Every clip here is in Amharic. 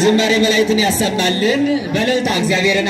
ዝማሬ መላእክትን ያሰማልን በእልልታ እግዚአብሔርን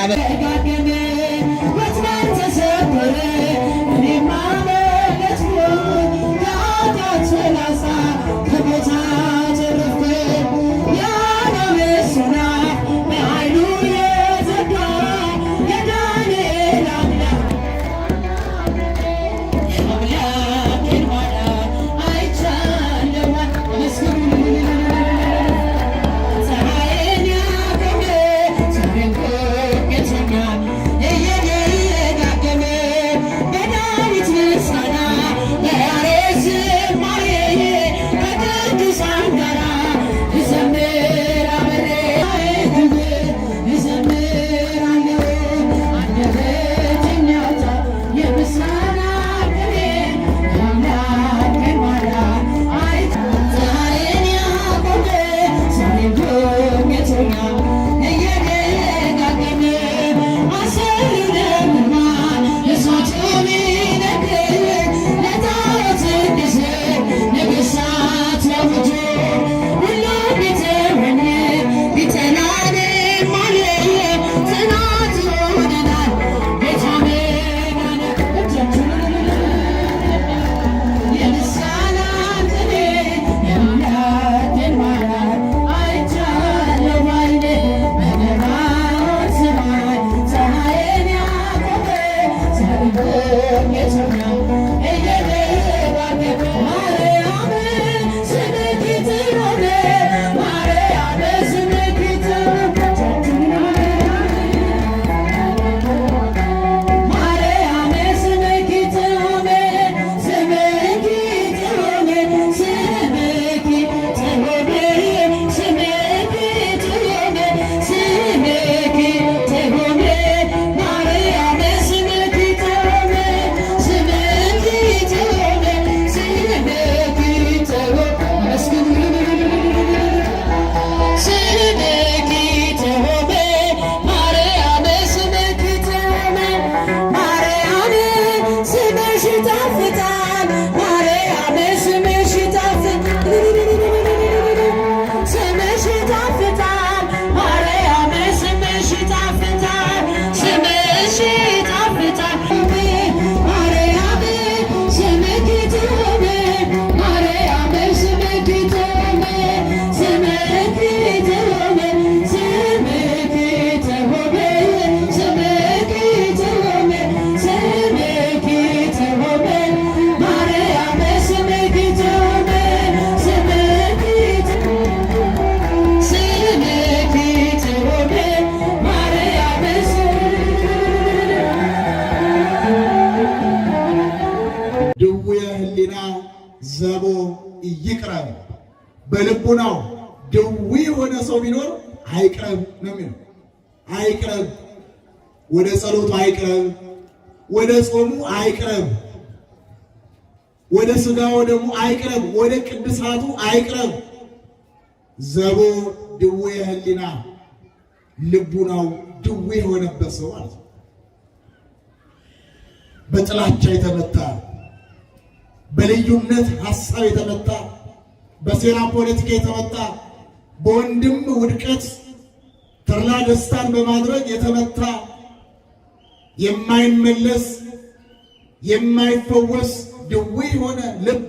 ዘቦ ይቅረብ በልቡናው ድዊ የሆነ ሰው ቢኖር አይቅረብ ነው የሚለው። አይቅረብ፣ ወደ ጸሎቱ አይቅረብ፣ ወደ ጾሙ አይቅረብ፣ ወደ ሥጋው ደግሞ አይቅረብ፣ ወደ ቅድሳቱ አይቅረብ። ዘቦ ድዌ ሕሊና፣ ልቡናው ድዌ የሆነበት ሰው ማለት ነው። በጥላቻ የተመታ፣ በልዩነት ሐሳብ የተመታ፣ በሴራ ፖለቲካ የተመታ፣ በወንድም ውድቀት ተድላ ደስታን በማድረግ የተመታ የማይመለስ የማይፈወስ ድዌ የሆነ ልብ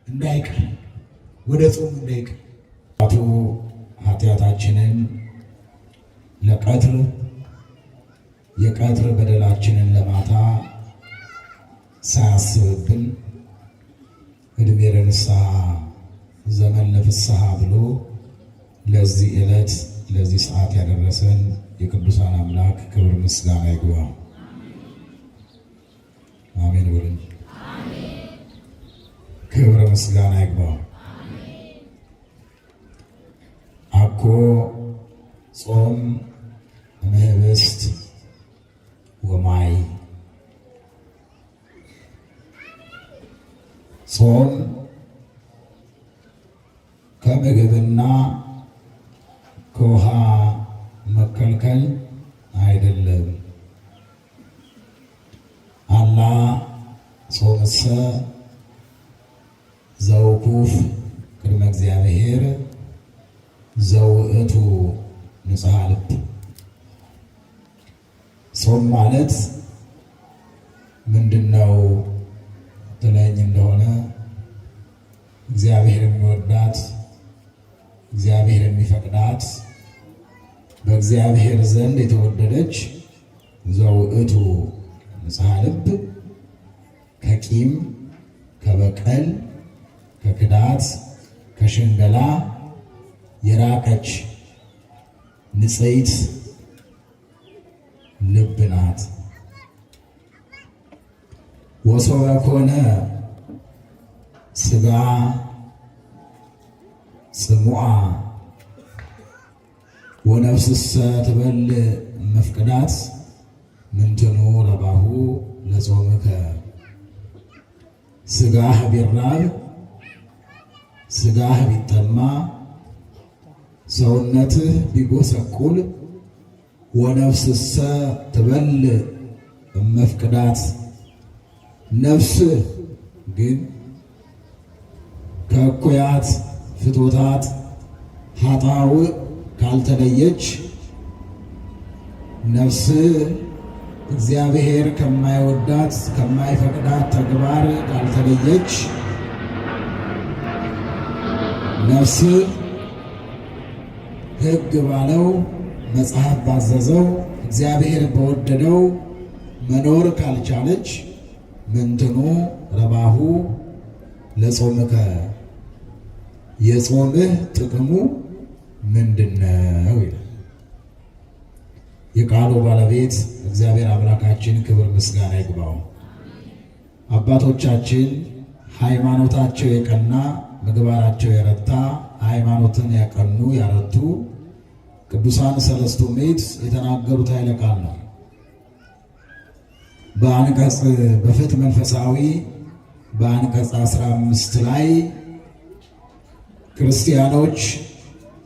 እንዳይቀር ወደ ጾም እንዳይቀር ኃጢአታችንን ለቀትር የቀትር በደላችንን ለማታ ሳያስብብን ዕድሜ ለንስሐ ዘመን ለፍስሐ ብሎ ለዚህ ዕለት ለዚህ ሰዓት ያደረሰን የቅዱሳን አምላክ ክብር ምስጋና ይግባው። አሜን ወልኝ ክብር ምስጋና ይግባው። አኮ ጾም እምህብስት ወማይ ጾም ከምግብና ከውሃ መከልከል አይደለም። አላ ጾምሰ ዘውኩፍ ቅድመ እግዚአብሔር ዘውእቱ ንጽሐ ልብ። ጾም ማለት ምንድነው ትለኝ እንደሆነ እግዚአብሔር የሚወዳት እግዚአብሔር የሚፈቅዳት በእግዚአብሔር ዘንድ የተወደደች ዘውእቱ ንጽሐ ልብ ከቂም ከበቀል ከክዳት ከሽንገላ የራቀች ንጽሕት ልብ ናት። ወሶበ ኮነ ሥጋ ጽሙዓ ወነፍስሰ ትበልዕ መፍቅዳት ምንትኑ ረባሁ ለጾምከ። ሥጋህ ቢራብ ሥጋህ ቢጠማ ሰውነትህ ቢጎሰቁል ወነፍስሰ ትበልዕ መፍቅዳት ነፍስህ ግን ከእኩያት ፍትወታት ኃጣውእ ካልተለየች ነፍስህ እግዚአብሔር ከማይወዳት ከማይፈቅዳት ተግባር ካልተለየች ነፍስህ ሕግ ባለው መጽሐፍ ባዘዘው እግዚአብሔር በወደደው መኖር ካልቻለች ምንትኑ ረባሁ ለጾምከ የጾምህ ጥቅሙ ምንድነው ይላል። የቃሉ ባለቤት እግዚአብሔር አምላካችን ክብር ምስጋና ይግባው። አባቶቻችን ሃይማኖታቸው የቀና ምግባራቸው የረታ ሃይማኖትን ያቀኑ ያረቱ ቅዱሳን ሰለስቱ ምዕት የተናገሩት ኃይለ ቃል ነው። በአንቀጽ በፍትሕ መንፈሳዊ በአንቀጽ 15 ላይ ክርስቲያኖች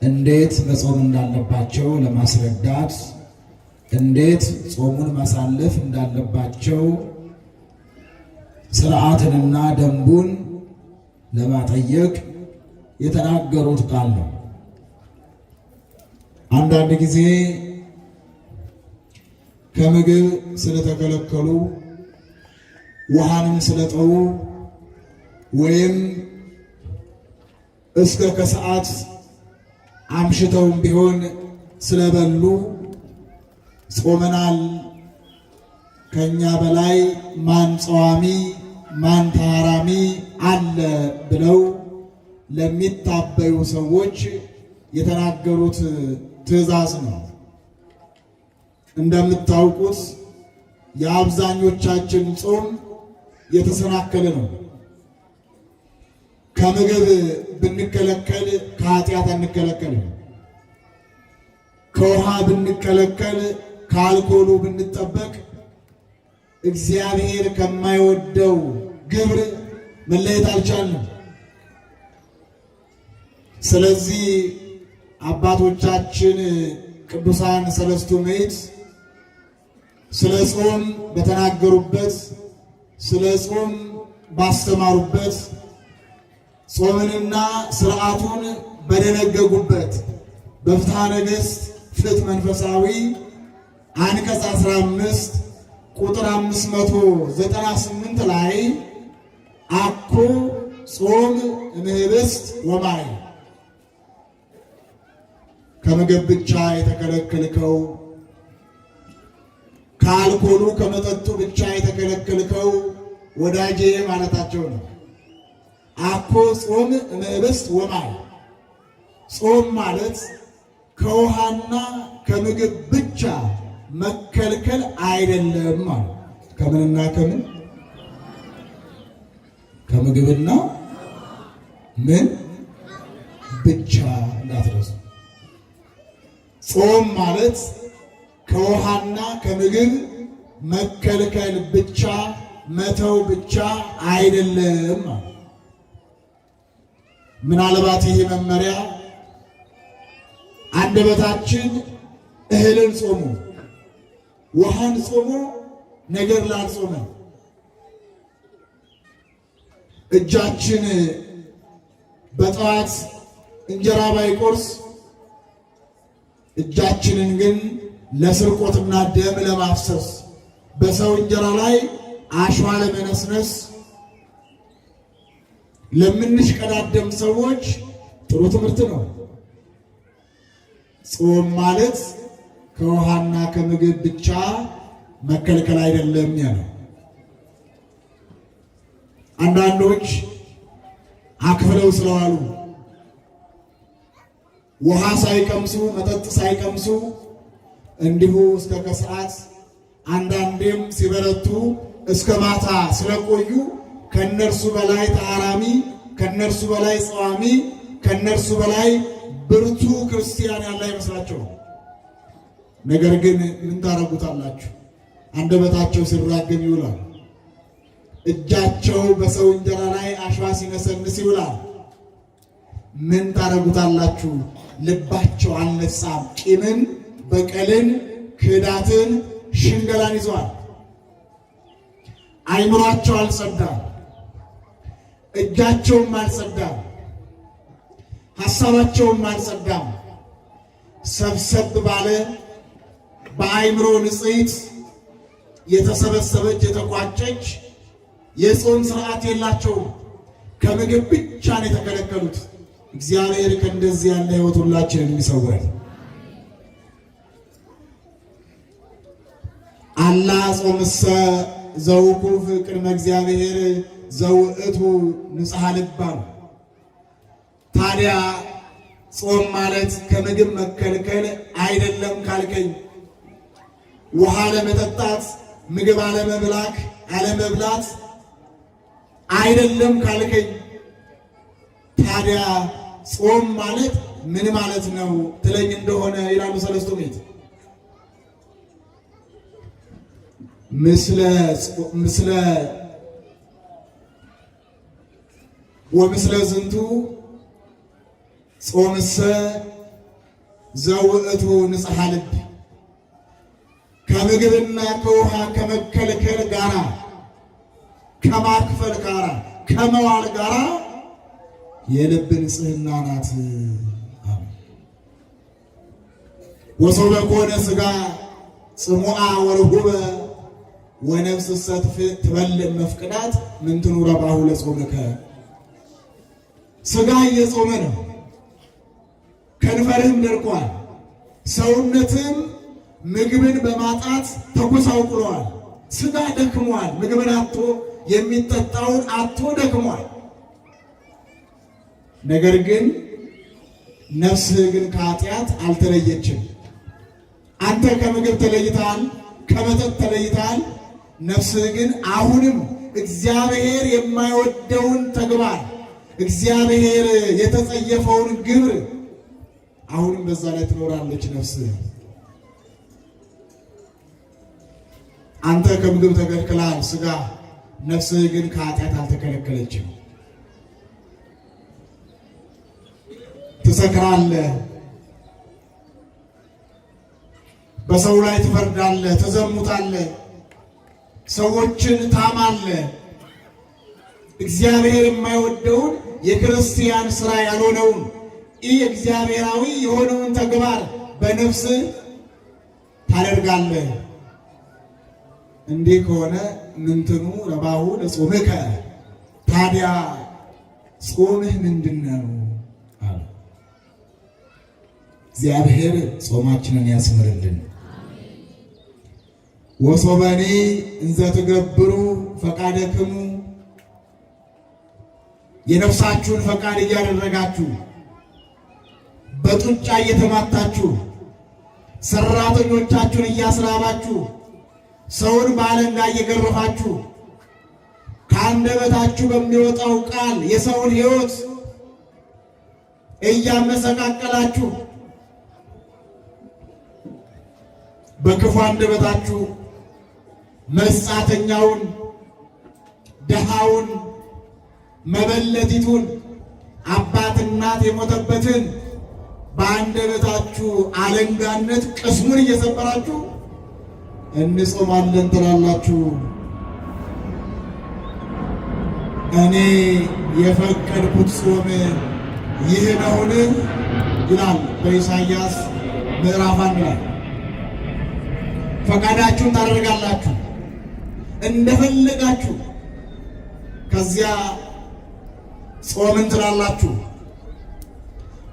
እንዴት መጾም እንዳለባቸው ለማስረዳት እንዴት ጾሙን ማሳለፍ እንዳለባቸው ሥርዓትንና ደንቡን ለማጠየቅ የተናገሩት ቃል ነው። አንዳንድ ጊዜ ከምግብ ስለተከለከሉ ውሃንም ስለጠው ወይም እስከ ከሰዓት አምሽተውም ቢሆን ስለበሉ ጾመናል፣ ከኛ በላይ ማን ጸዋሚ ማን ታራሚ አለ ብለው ለሚታበዩ ሰዎች የተናገሩት ትእዛዝ ነው። እንደምታውቁት የአብዛኞቻችን ጾም የተሰናከለ ነው። ከምግብ ብንከለከል ከኃጢአት አንከለከልም። ከውሃ ብንከለከል ከአልኮሉ ብንጠበቅ እግዚአብሔር ከማይወደው ግብር መለየት አልቻልንም። ስለዚህ አባቶቻችን ቅዱሳን ሰለስቱ ምዕት ስለ ጾም በተናገሩበት ስለ ጾም ባስተማሩበት ጾምንና ስርዓቱን በደነገጉበት በፍትሐ ነገሥት ፍትሕ መንፈሳዊ አንቀጽ 15 ቁጥር 598 ላይ አኮ ጾም እምህብስት ወማይ ከምግብ ብቻ የተከለከልከው ከአልኮሉ ከመጠጡ ብቻ የተከለከልከው ወዳጄ ማለታቸው ነው። አኮ ጾም እምህብስት ወማይ ጾም ማለት ከውሃና ከምግብ ብቻ መከልከል አይደለም ማለት ከምንና ከምን ከምግብና ምን ብቻ እንዳትረሱ። ጾም ማለት ከውሃና ከምግብ መከልከል ብቻ መተው ብቻ አይደለም። ምናልባት ይሄ መመሪያ አንደበታችን እህልን ጾሙ፣ ውሃን ጾሙ፣ ነገር ላልጾመ እጃችን በጠዋት እንጀራ ባይቆርስ እጃችንን ግን ለስርቆትና ደም ለማፍሰስ በሰው እንጀራ ላይ አሸዋ ለመነስነስ ለምንሽቀዳደም ሰዎች ጥሩ ትምህርት ነው። ጾም ማለት ከውሃና ከምግብ ብቻ መከልከል አይደለም ያለው። አንዳንዶች አክፍለው ስለዋሉ ውሃ ሳይቀምሱ መጠጥ ሳይቀምሱ እንዲሁ እስከ ከሰዓት አንዳንዴም ሲበረቱ እስከ ማታ ስለቆዩ ከነርሱ በላይ ተአራሚ፣ ከነርሱ በላይ ጸዋሚ፣ ከነርሱ በላይ ብርቱ ክርስቲያን ያለ አይመስላቸው። ነገር ግን ምን ታረጉታላችሁ? አንደበታቸው ሲራገም ይውላል። እጃቸው በሰው እንጀራ ላይ አሸዋ ሲነሰንስ ይውላል። ምን ታረጉታላችሁ? ልባቸው አልነጻም። ቂምን፣ በቀልን፣ ክህዳትን፣ ሽንገላን ይዘዋል። አይምሯቸው አልጸዳም። እጃቸውም አልጸዳም። ሐሳባቸውም አልጸዳም። ሰብሰብ ባለ በአይምሮ ንጽሕት የተሰበሰበች የተቋጨች የጾም ስርዓት የላቸውም። ከምግብ ብቻ ነው የተከለከሉት። እግዚአብሔር ከእንደዚህ ያለ ሕይወት ሁላችንን የሚሰውረን። አላ ጾምሰ ዘውኩፍ ቅድመ እግዚአብሔር ዘውእቱ ንጽሐ ልባም። ታዲያ ጾም ማለት ከምግብ መከልከል አይደለም ካልከኝ፣ ውሃ ለመጠጣት ምግብ አለመብላት አይደለም ካልከኝ፣ ታዲያ ጾም ማለት ምን ማለት ነው ትለኝ እንደሆነ ይላሉ ሰለስቱ ምዕት ወምስለ ዝንቱ ጾምሰ ዘውእቱ ንጽሐ ልብ። ከምግብና ከውሃ ከመከልከል ጋራ ከማክፈል ጋራ ከመዋል ጋራ የልብ ንጽሕና ናት። ወሶበ ኮነ ሥጋ ጽሙዓ ወርሁበ ወነፍስሰ ትበልዕ መፍቅዳት ምንትኑ ረባሁ ለጾምከ። ሥጋ እየጾመ ነው፣ ከንፈርህም ደርቋል፣ ሰውነትም ምግብን በማጣት ተጎሳቁሏል። ሥጋ ደክሟል፣ ምግብን አጥቶ የሚጠጣውን አጥቶ ደክሟል። ነገር ግን ነፍስህ ግን ከኃጢአት አልተለየችም። አንተ ከምግብ ተለይተሃል፣ ከመጠጥ ተለይተሃል። ነፍስህ ግን አሁንም እግዚአብሔር የማይወደውን ተግባር፣ እግዚአብሔር የተጸየፈውን ግብር አሁንም በዛ ላይ ትኖራለች ነፍስህ። አንተ ከምግብ ተከልክለሃል ሥጋ፣ ነፍስህ ግን ከኃጢአት አልተከለከለችም። ትሰክራለህ፣ በሰው ላይ ትፈርዳለህ፣ ትዘሙታለህ፣ ሰዎችን ታማለህ። እግዚአብሔር የማይወደውን የክርስቲያን ሥራ ያልሆነውን ይህ እግዚአብሔራዊ የሆነውን ተግባር በነፍስህ ታደርጋለህ። እንዲህ ከሆነ ምንትኑ ረባሁ ለጾምከ፣ ታዲያ ጾምህ ምንድን ነው? እግዚአብሔር ጾማችንን ያስምርልን። ወሶበኒ እንዘ ትገብሩ ፈቃደክሙ፣ የነፍሳችሁን ፈቃድ እያደረጋችሁ በጡጫ እየተማታችሁ ሰራተኞቻችሁን እያስራባችሁ ሰውን በአለንጋ እየገረፋችሁ ከአንደበታችሁ በሚወጣው ቃል የሰውን ሕይወት እያመሰቃቀላችሁ በክፉ አንደበታችሁ መጻተኛውን፣ ደሃውን፣ መበለቲቱን፣ አባት እናት የሞተበትን በአንደበታችሁ አለንጋነት ቅስሙን እየሰበራችሁ እንጾማለን ትላላችሁ። እኔ የፈቀድኩት ጾም ይህ ነውን? ይላል በኢሳይያስ ምዕራፍ 1 ላይ። ፈቃዳችሁን ታደርጋላችሁ እንደፈለጋችሁ። ከዚያ ጾምን ትላላችሁ።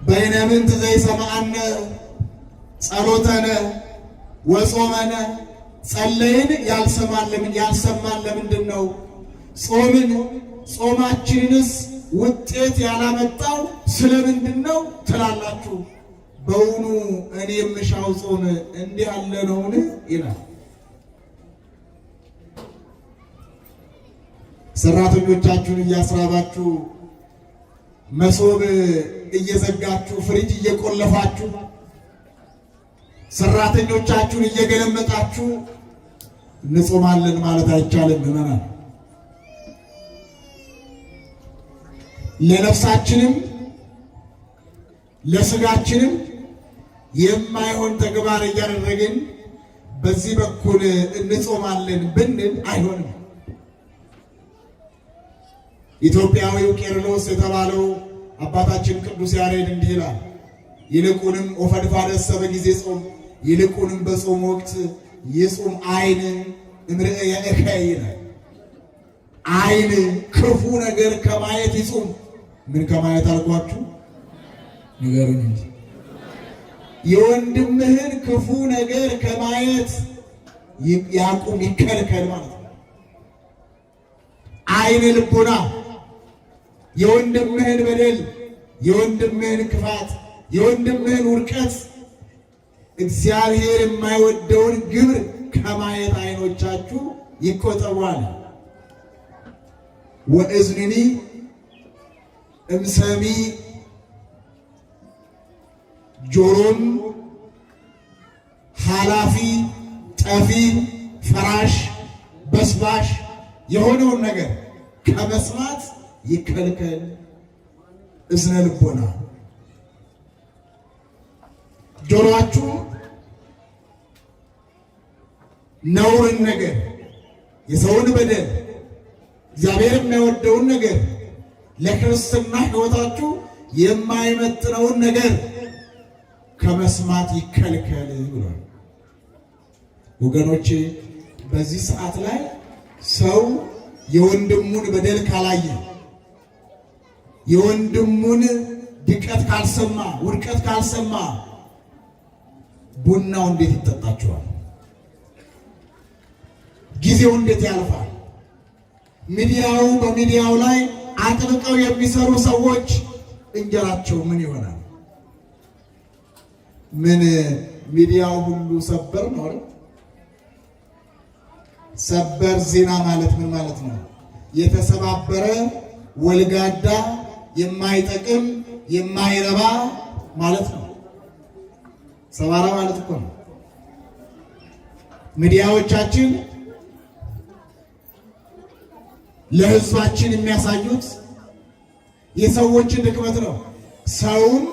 በይነ ምንት ዘይሰማዐነ ጸሎተነ ወጾመነ። ጸለይን ያልሰማን ለምንድን ነው? ጾምን ጾማችንንስ ውጤት ያላመጣው ስለምንድን ነው ትላላችሁ። በውኑ እኔ የምሻው ጾም እንዲህ ያለ ነውን? ይላል። ሰራተኞቻችሁን እያስራባችሁ መሶብ እየዘጋችሁ ፍሪጅ እየቆለፋችሁ ሰራተኞቻችሁን እየገለመጣችሁ እንጾማለን ማለት አይቻልም። ምዕመናን ለነፍሳችንም ለስጋችንም የማይሆን ተግባር እያደረግን በዚህ በኩል እንጾማለን ብንል አይሆንም። ኢትዮጵያዊው ቄርሎስ የተባለው አባታችን ቅዱስ ያሬድ እንዲህ ይላል፣ ይልቁንም ወፈድፋደሰ በጊዜ ጾም፣ ይልቁንም በጾም ወቅት ይጹም ዓይን እምርእየ እከይ ይላል። ዓይን ክፉ ነገር ከማየት ይጹም። ምን ከማየት አልኳችሁ? ንገሩኝ እንጂ። የወንድምህን ክፉ ነገር ከማየት ያቁም፣ ይከልከል ማለት ነው። ዓይን ልቡና የወንድምህን በደል፣ የወንድምህን ክፋት፣ የወንድምህን ውድቀት፣ እግዚአብሔር የማይወደውን ግብር ከማየት ዓይኖቻችሁ ይቆጠቧል። ወእዝንኒ እምሰሚ፣ ጆሮም ኃላፊ ጠፊ ፈራሽ በስባሽ የሆነውን ነገር ከመስማት ይከልከል። እዝነ ልቦና ጆሮአችሁ ነውርን ነገር፣ የሰውን በደል፣ እግዚአብሔር የማይወደውን ነገር፣ ለክርስትና ሕይወታችሁ የማይመጥነውን ነገር ከመስማት ይከልከል ብሏል። ወገኖቼ በዚህ ሰዓት ላይ ሰው የወንድሙን በደል ካላየ፣ የወንድሙን ድቀት ካልሰማ፣ ውድቀት ካልሰማ ቡናው እንዴት ይጠጣችኋል? ጊዜው እንዴት ያልፋል? በሚዲያው ላይ አጥብቀው የሚሰሩ ሰዎች እንጀራቸው ምን ይሆናል? ምን ሚዲያው ሁሉ ሰበር ነው አይደል? ሰበር ዜና ማለት ምን ማለት ነው? የተሰባበረ ወልጋዳ የማይጠቅም የማይረባ ማለት ነው። ሰባራ ማለት እኮ ነው። ሚዲያዎቻችን ለሕዝባችን የሚያሳዩት የሰዎችን ድክመት ነው። ሰውም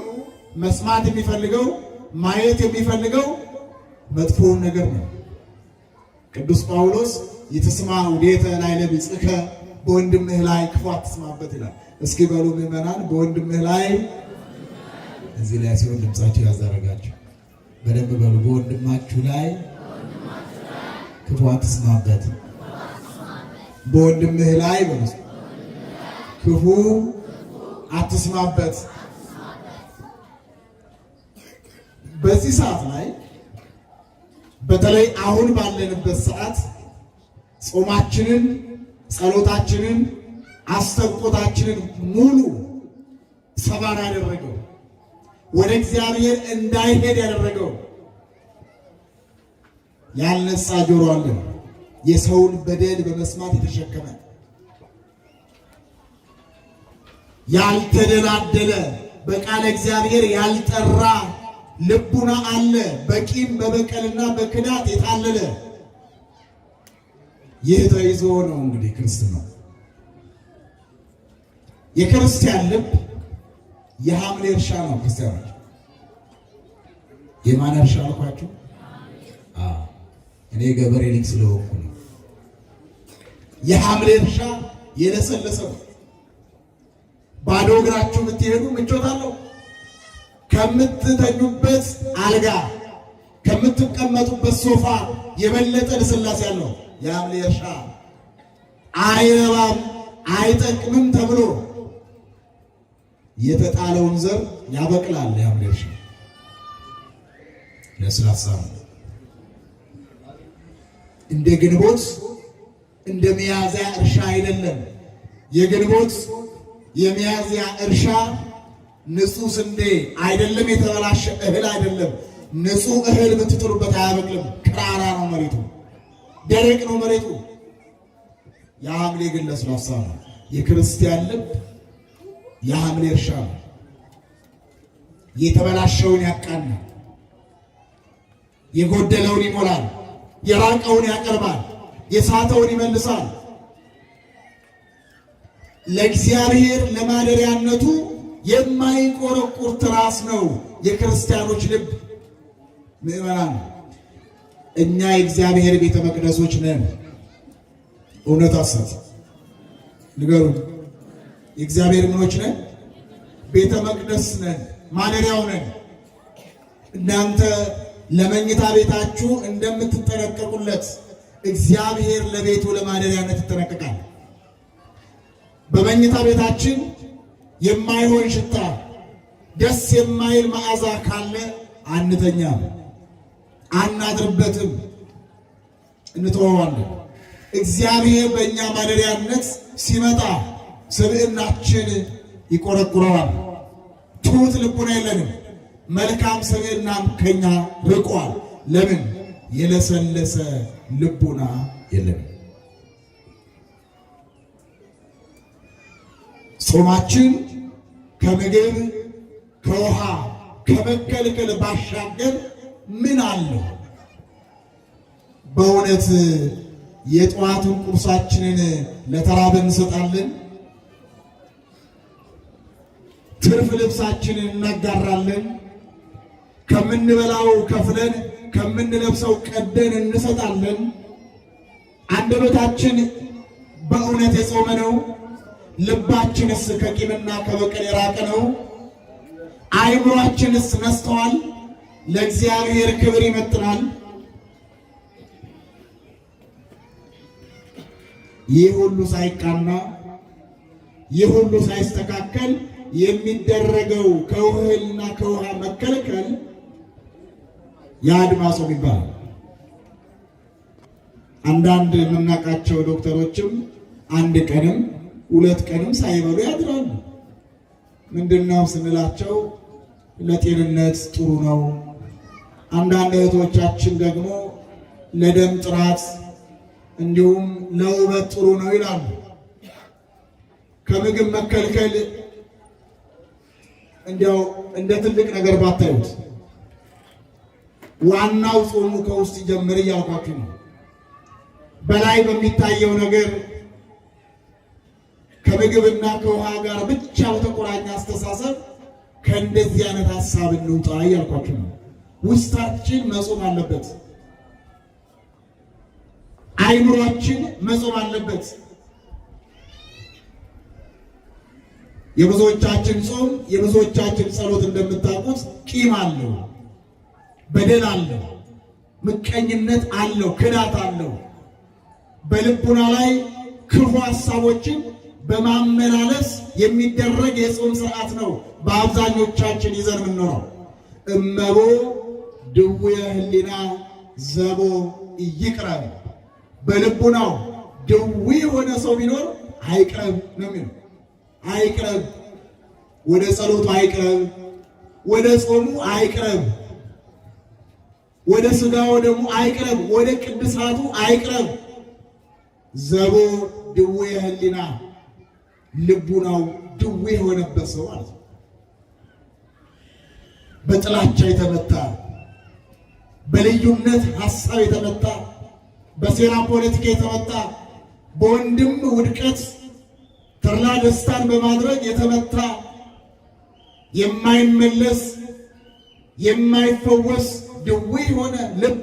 መስማት የሚፈልገው ማየት የሚፈልገው መጥፎውን ነገር ነው። ቅዱስ ጳውሎስ ይትስማ ውዴተ ላዕለ ብጽሕከ፣ በወንድምህ ላይ ክፉ አትስማበት ይላል። እስኪ በሉ ምዕመናን፣ በወንድምህ ላይ፣ እዚህ ላይ ሲሆን ድምፃችሁ ያዛረጋችሁ በደንብ በሉ። በወንድማችሁ ላይ ክፉ አትስማበት። በወንድምህ ላይ በሉ ክፉ አትስማበት። በዚህ ሰዓት ላይ በተለይ አሁን ባለንበት ሰዓት ጾማችንን፣ ጸሎታችንን፣ አስተቆታችንን ሙሉ ሰባራ ያደረገው ወደ እግዚአብሔር እንዳይሄድ ያደረገው ያልነጻ ጆሮ አለን። የሰውን በደል በመስማት የተሸከመ ያልተደላደለ በቃለ እግዚአብሔር ያልጠራ ልቡና አለ። በቂም በበቀልና በክዳት የታለለ ይህ ተይዞ ነው እንግዲህ ክርስትና። የክርስቲያን ልብ የሐምሌ እርሻ ነው። ክርስቲያኖች የማን እርሻ አልኳችሁ? እኔ ገበሬ ልጅ ስለሆንኩ ነው። የሐምሌ እርሻ የለሰለሰው ባዶ እግራችሁ ብትሄዱ ምቾት አለው። ከምትተኙበት አልጋ ከምትቀመጡበት ሶፋ የበለጠ ልስላሴ ያለው የሐምሌ እርሻ አይረባም አይጠቅምም ተብሎ የተጣለውን ዘር ያበቅላል። የሐምሌ እርሻ ለስላሳ ነው። እንደ ግንቦት እንደ ሚያዝያ እርሻ አይደለም። የግንቦት የሚያዝያ እርሻ ንጹህ ስንዴ አይደለም፣ የተበላሸ እህል አይደለም። ንጹህ እህል ብትጥሉበት አያበቅልም። ክራራ ነው መሬቱ፣ ደረቅ ነው መሬቱ። የሐምሌ ግን ለስላሳ ነው። የክርስቲያን ልብ የሐምሌ እርሻ ነው። የተበላሸውን ያቃናል፣ የጎደለውን ይሞላል፣ የራቀውን ያቀርባል፣ የሳተውን ይመልሳል። ለእግዚአብሔር ለማደሪያነቱ የማይቆረቁር ትራስ ነው የክርስቲያኖች ልብ። ምዕመናን እኛ የእግዚአብሔር ቤተ መቅደሶች ነን። እውነት አሰት ንገሩ። የእግዚአብሔር ምኖች ነን? ቤተ መቅደስ ነን፣ ማደሪያው ነን። እናንተ ለመኝታ ቤታችሁ እንደምትጠነቀቁለት እግዚአብሔር ለቤቱ ለማደሪያነት ይጠነቀቃል። በመኝታ ቤታችን የማይሆን ሽታ፣ ደስ የማይል መዓዛ ካለ አንተኛም፣ አናድርበትም፣ እንተወዋለን። እግዚአብሔር በእኛ ማደሪያነት ሲመጣ ስብዕናችን ይቆረቁረዋል። ትሑት ልቡና የለንም፣ መልካም ስብዕናም ከኛ ርቋል። ለምን? የለሰለሰ ልቡና የለንም። ጾማችን ከምግብ ከውሃ ከመከልከል ባሻገር ምን አለው? በእውነት የጠዋቱን ቁርሳችንን ለተራበ እንሰጣለን? ትርፍ ልብሳችንን እናጋራለን? ከምንበላው ከፍለን ከምንለብሰው ቀደን እንሰጣለን? አንደበታችን በእውነት የጾመ ነው? ልባችንስ ከቂምና ከበቀል የራቀ ነው? አይምሯችንስ ነስተዋል? ለእግዚአብሔር ክብር ይመጥናል? ይህ ሁሉ ሳይቃና ይህ ሁሉ ሳይስተካከል የሚደረገው ከእህልና ከውሃ መከልከል የአድማ ጾም ይባላል። አንዳንድ የምናውቃቸው ዶክተሮችም አንድ ቀንም ሁለት ቀንም ሳይበሉ ያድራሉ። ምንድነው ስንላቸው ለጤንነት ጥሩ ነው፣ አንዳንድ እህቶቻችን ደግሞ ለደም ጥራት እንዲሁም ለውበት ጥሩ ነው ይላሉ። ከምግብ መከልከል እንዲያው እንደ ትልቅ ነገር ባታዩት ዋናው ጾሙ ከውስጥ ጀምር እያልኳችሁ ነው። በላይ በሚታየው ነገር ከምግብና ከውሃ ጋር ብቻ በተቆራኘ አስተሳሰብ ከእንደዚህ አይነት ሀሳብ እንውጣ እያልኳችሁ ነው። ውስጣችን መጾም አለበት። አይምሯችን መጾም አለበት። የብዙዎቻችን ጾም የብዙዎቻችን ጸሎት እንደምታውቁት ቂም አለው፣ በደል አለው፣ ምቀኝነት አለው፣ ክዳት አለው። በልቡና ላይ ክፉ ሀሳቦችን በማመላለስ የሚደረግ የጾም ስርዓት ነው በአብዛኞቻችን ይዘን የምንኖረው። እመቦ ድውየ ህሊና ዘቦ ይቅረብ። በልቡናው ድዊ የሆነ ሰው ቢኖር አይቅረብ ነው የሚለው። አይቅረብ፣ ወደ ጸሎቱ አይቅረብ፣ ወደ ጾሙ አይቅረብ፣ ወደ ሥጋው ደሙ አይቅረብ፣ ወደ ቅድሳቱ አይቅረብ። ዘቦ ድውየ ህሊና፣ ልቡናው ድዊ የሆነበት ሰው ማለት ነው። በጥላቻ የተመታ፣ በልዩነት ሐሳብ የተመታ፣ በሴራ ፖለቲካ የተመታ፣ በወንድም ውድቀት ተድላ ደስታን በማድረግ የተመታ የማይመለስ የማይፈወስ ድዌ የሆነ ልብ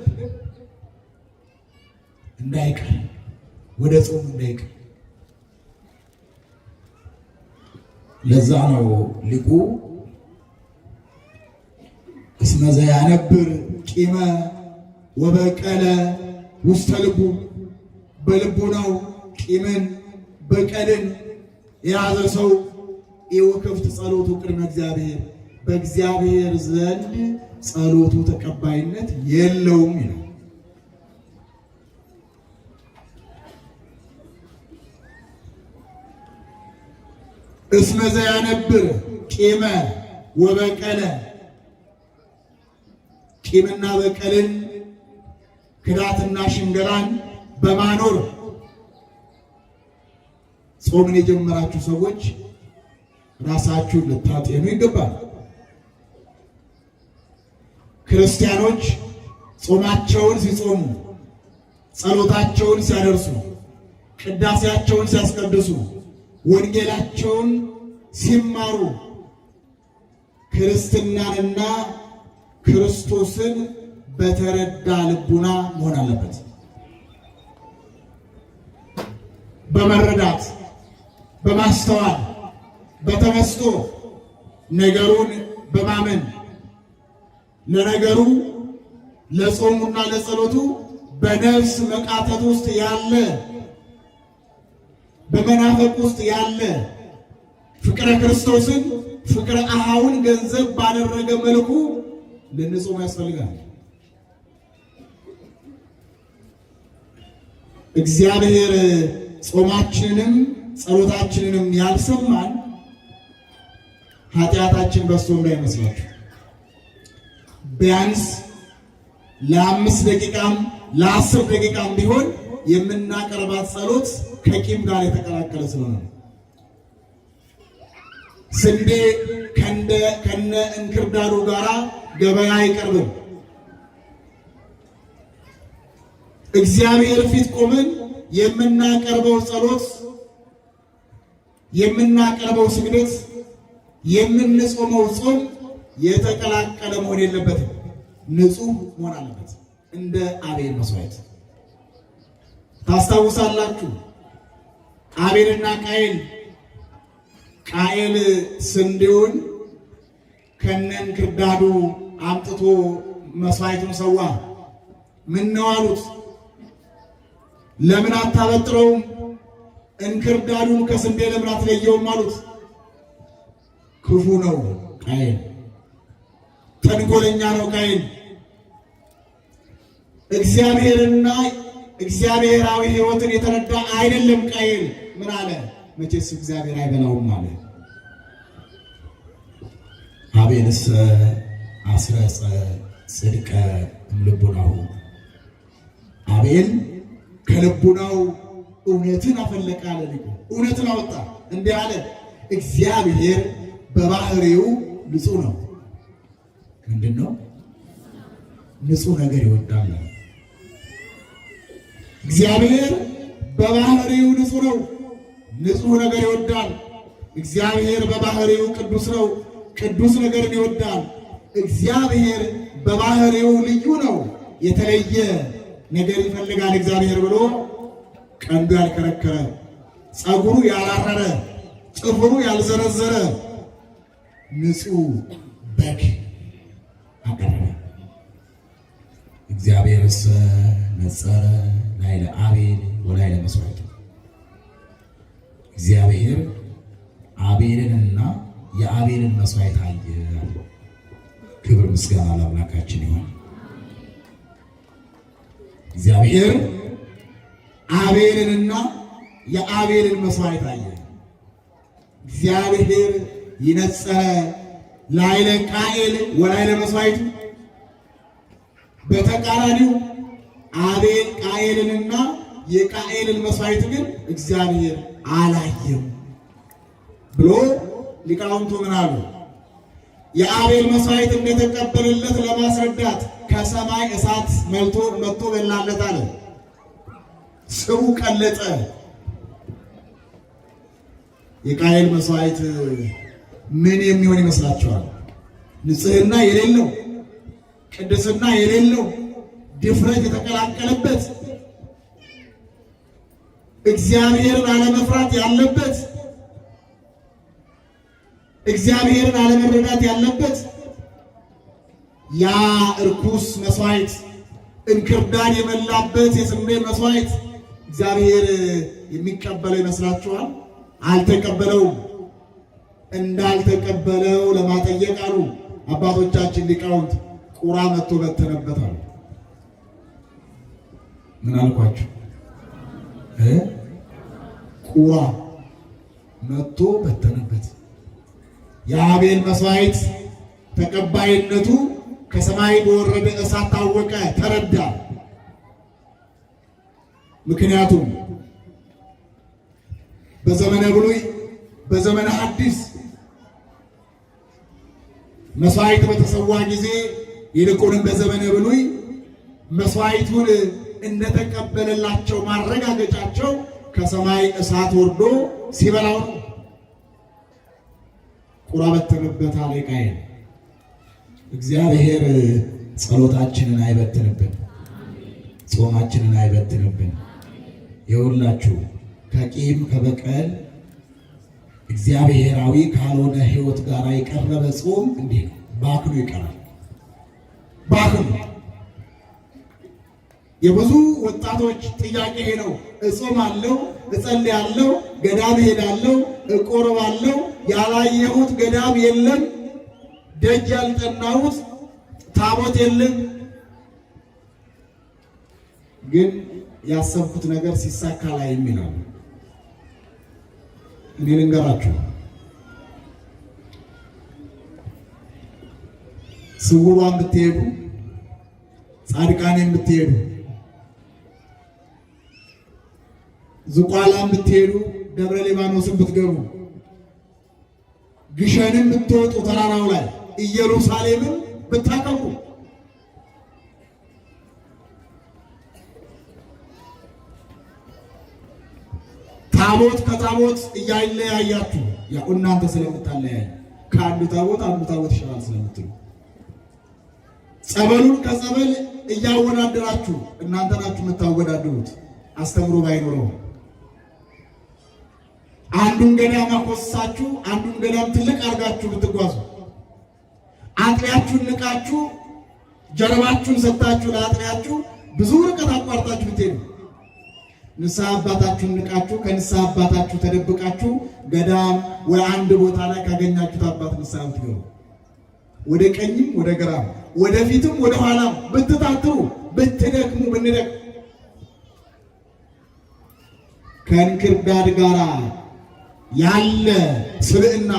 እንዳይቀር ወደ ጾም እንዳይቀር። ለዛ ነው ሊቁ እስመ ዘያነብር ቂመ ወበቀለ ውስተ ልቡ፣ በልቡናው ቂምን በቀልን የያዘ ሰው የወከፍት ጸሎቱ ቅድመ እግዚአብሔር፣ በእግዚአብሔር ዘንድ ጸሎቱ ተቀባይነት የለውም ይላል። እስመ ዘያነብር ቂመ ወበቀለ፣ ቂምና በቀልን ክዳትና ሽንገላን በማኖር ጾምን የጀመራችሁ ሰዎች ራሳችሁን ልታጤኑ ይገባል። ክርስቲያኖች ጾማቸውን ሲጾሙ፣ ጸሎታቸውን ሲያደርሱ፣ ቅዳሴያቸውን ሲያስቀድሱ፣ ወንጌላቸውን ሲማሩ ክርስትናንና ክርስቶስን በተረዳ ልቡና መሆን አለበት። በመረዳት በማስተዋል በተመስጦ ነገሩን በማመን ለነገሩ ለጾሙና ለጸሎቱ በነፍስ መቃተት ውስጥ ያለ በመናፈቅ ውስጥ ያለ ፍቅረ ክርስቶስን ፍቅረ አሃውን ገንዘብ ባደረገ መልኩ ልንጾም ያስፈልጋል። እግዚአብሔር ጾማችንንም ጸሎታችንንም ያልሰማን ኃጢአታችን በዝቶ እንዳይመስላችሁ። ቢያንስ ለ5 ደቂቃም ለ10 ደቂቃም ቢሆን የምናቀርባት ጸሎት ከቂም ጋር የተቀላቀለ ስለሆነ ስንዴ ከነ እንክርዳዱ ጋር ገበያ አይቀርብም። እግዚአብሔር ፊት ቆመን የምናቀርበው ጸሎት፣ የምናቀርበው ስግደት፣ የምንጾመው ጾም የተቀላቀለ መሆን የለበትም። ንጹህ መሆን አለበት። እንደ አቤል መስዋዕት ታስታውሳላችሁ። አቤልና ቃየል ስንዴውን ከነን ክርዳዱ አምጥቶ መስዋዕቱን ሰዋ። ምን ነው አሉት? ለምን አታበጥረውም? እንክርዳዱን ከስንዴ ለምን አትለየውም አሉት። ክፉ ነው ቃየል፣ ተንኮለኛ ነው ቃየል። እግዚአብሔርና እግዚአብሔራዊ ሕይወትን የተረዳ አይደለም ቃየል። ምን አለ? መቼስ እግዚአብሔር አይበላውም አለ። አቤልስ አስረጸ ጽድቀ እምልቡናሁ፣ አቤል ከልቡናው እውነትን አፈለቀ አለ። እውነትን አወጣ። እንዲህ አለ፣ እግዚአብሔር በባህሪው ንጹሕ ነው። ምንድን ነው? ንጹሕ ነገር ይወዳል። እግዚአብሔር በባህሪው ንጹሕ ነው። ንጹሕ ነገር ይወዳል። እግዚአብሔር በባህሪው ቅዱስ ነው። ቅዱስ ነገርን ይወዳል። እግዚአብሔር በባህሪው ልዩ ነው። የተለየ ነገር ይፈልጋል እግዚአብሔር ብሎ ቀንዱ ያልከረከረ፣ ፀጉሩ ያላረረ፣ ጥፍሩ ያልዘረዘረ ንጹሕ በግ አቀረበ። እግዚአብሔርስ ነጸረ ላዕለ አቤል ወላዕለ መስዋዕቱ፣ እግዚአብሔር አቤልንና የአቤልን መስዋዕት አየ። ክብር ምስጋና ለአምላካችን ይሁን። እግዚአብሔር አቤልንና የአቤልን መስዋዕት አየ። እግዚአብሔር ይነጸረ ላዕለ ቃየል ወላዕለ መስዋዕቱ፣ በተቃራኒው አቤል ቃየልንና የቃየልን መስዋዕት ግን እግዚአብሔር አላየም ብሎ ሊቃውንቱ ምን አሉ? የአቤል መስዋዕት እንደተቀበለለት ለማስረዳት ከሰማይ እሳት መጥቶ በላለት አለ። ስቡ ቀለጠ። የቃየል መስዋዕት ምን የሚሆን ይመስላችኋል? ንጽሕና የሌለው፣ ቅድስና የሌለው፣ ድፍረት የተቀላቀለበት፣ እግዚአብሔርን አለመፍራት ያለበት፣ እግዚአብሔርን አለመረዳት ያለበት ያ እርኩስ መስዋዕት፣ እንክርዳድ የመላበት የስንዴ መስዋዕት እግዚአብሔር የሚቀበለው ይመስላችኋል? አልተቀበለውም። እንዳልተቀበለው ለማጠየቅ አሉ አባቶቻችን ሊቃውንት ቁራ መጥቶ በተነበታል። ምን አልኳችሁ? ቁራ መጥቶ በተነበት። የአቤል መስዋዕት ተቀባይነቱ ከሰማይ በወረደ እሳት ታወቀ፣ ተረዳ። ምክንያቱም በዘመነ ብሉይ በዘመነ ሐዲስ መስዋዕት በተሰዋ ጊዜ ይልቁንም በዘመነ ብሉይ መስዋዕቱን እንደተቀበለላቸው ማረጋገጫቸው ከሰማይ እሳት ወርዶ ሲበላው ነው። ቁራ በተነበት አለ ቃየል። እግዚአብሔር ጸሎታችንን አይበትንብን፣ ጾማችንን አይበትንብን። የሁላችሁ ከቂም ከበቀል እግዚአብሔራዊ ካልሆነ ሕይወት ጋር የቀረበ ጾም እንዲህ ነው፣ ባክኖ ይቀራል። ባክኖ የብዙ ወጣቶች ጥያቄ ይሄ ነው። እጾማለሁ፣ እጸልያለሁ፣ ገዳም ሄዳለሁ፣ እቆርባለሁ፣ ያላየሁት ገዳም የለም፣ ደጅ ያልጠናሁት ታቦት የለም፣ ግን ያሰብኩት ነገር ሲሳካ ላይ የሚላሉ። እኔ ልንገራችሁ፣ ስውሯን ብትሄዱ፣ ጻድቃኔን ብትሄዱ፣ ዝቋላን ብትሄዱ፣ ደብረ ሊባኖስን ብትገቡ፣ ግሸንን ብትወጡ፣ ተራራው ላይ ኢየሩሳሌምን ብታቀቡ፣ ታቦት ከታቦት እያለያያችሁ ያው እናንተ ስለምታለያዩ ከአንዱ ታቦት አንዱ ታቦት ይሻላል ስለምትሉ ጸበሉን ከጸበል እያወዳደራችሁ እናንተ ናችሁ የምታወዳድሩት። አስተምሮ ባይኖረው አንዱን ገዳም አቆሳችሁ አንዱን ገዳም ትልቅ አድርጋችሁ ብትጓዙ፣ አጥሪያችሁን ንቃችሁ ጀርባችሁን ሰጣችሁ ለአጥሪያችሁ ብዙ ርቀት አቋርጣችሁ ብትሄዱ፣ ንስሐ አባታችሁን ንቃችሁ ከንስሐ አባታችሁ ተደብቃችሁ ገዳም ወይ አንድ ቦታ ላይ ካገኛችሁት አባት ንስሐ ብትገቡ፣ ወደ ቀኝም ወደ ግራም ወደ ፊትም ወደ ኋላም ብትታትሩ ብትደክሙ ብንደክም ከእንክርዳድ ጋር ያለ ስብዕና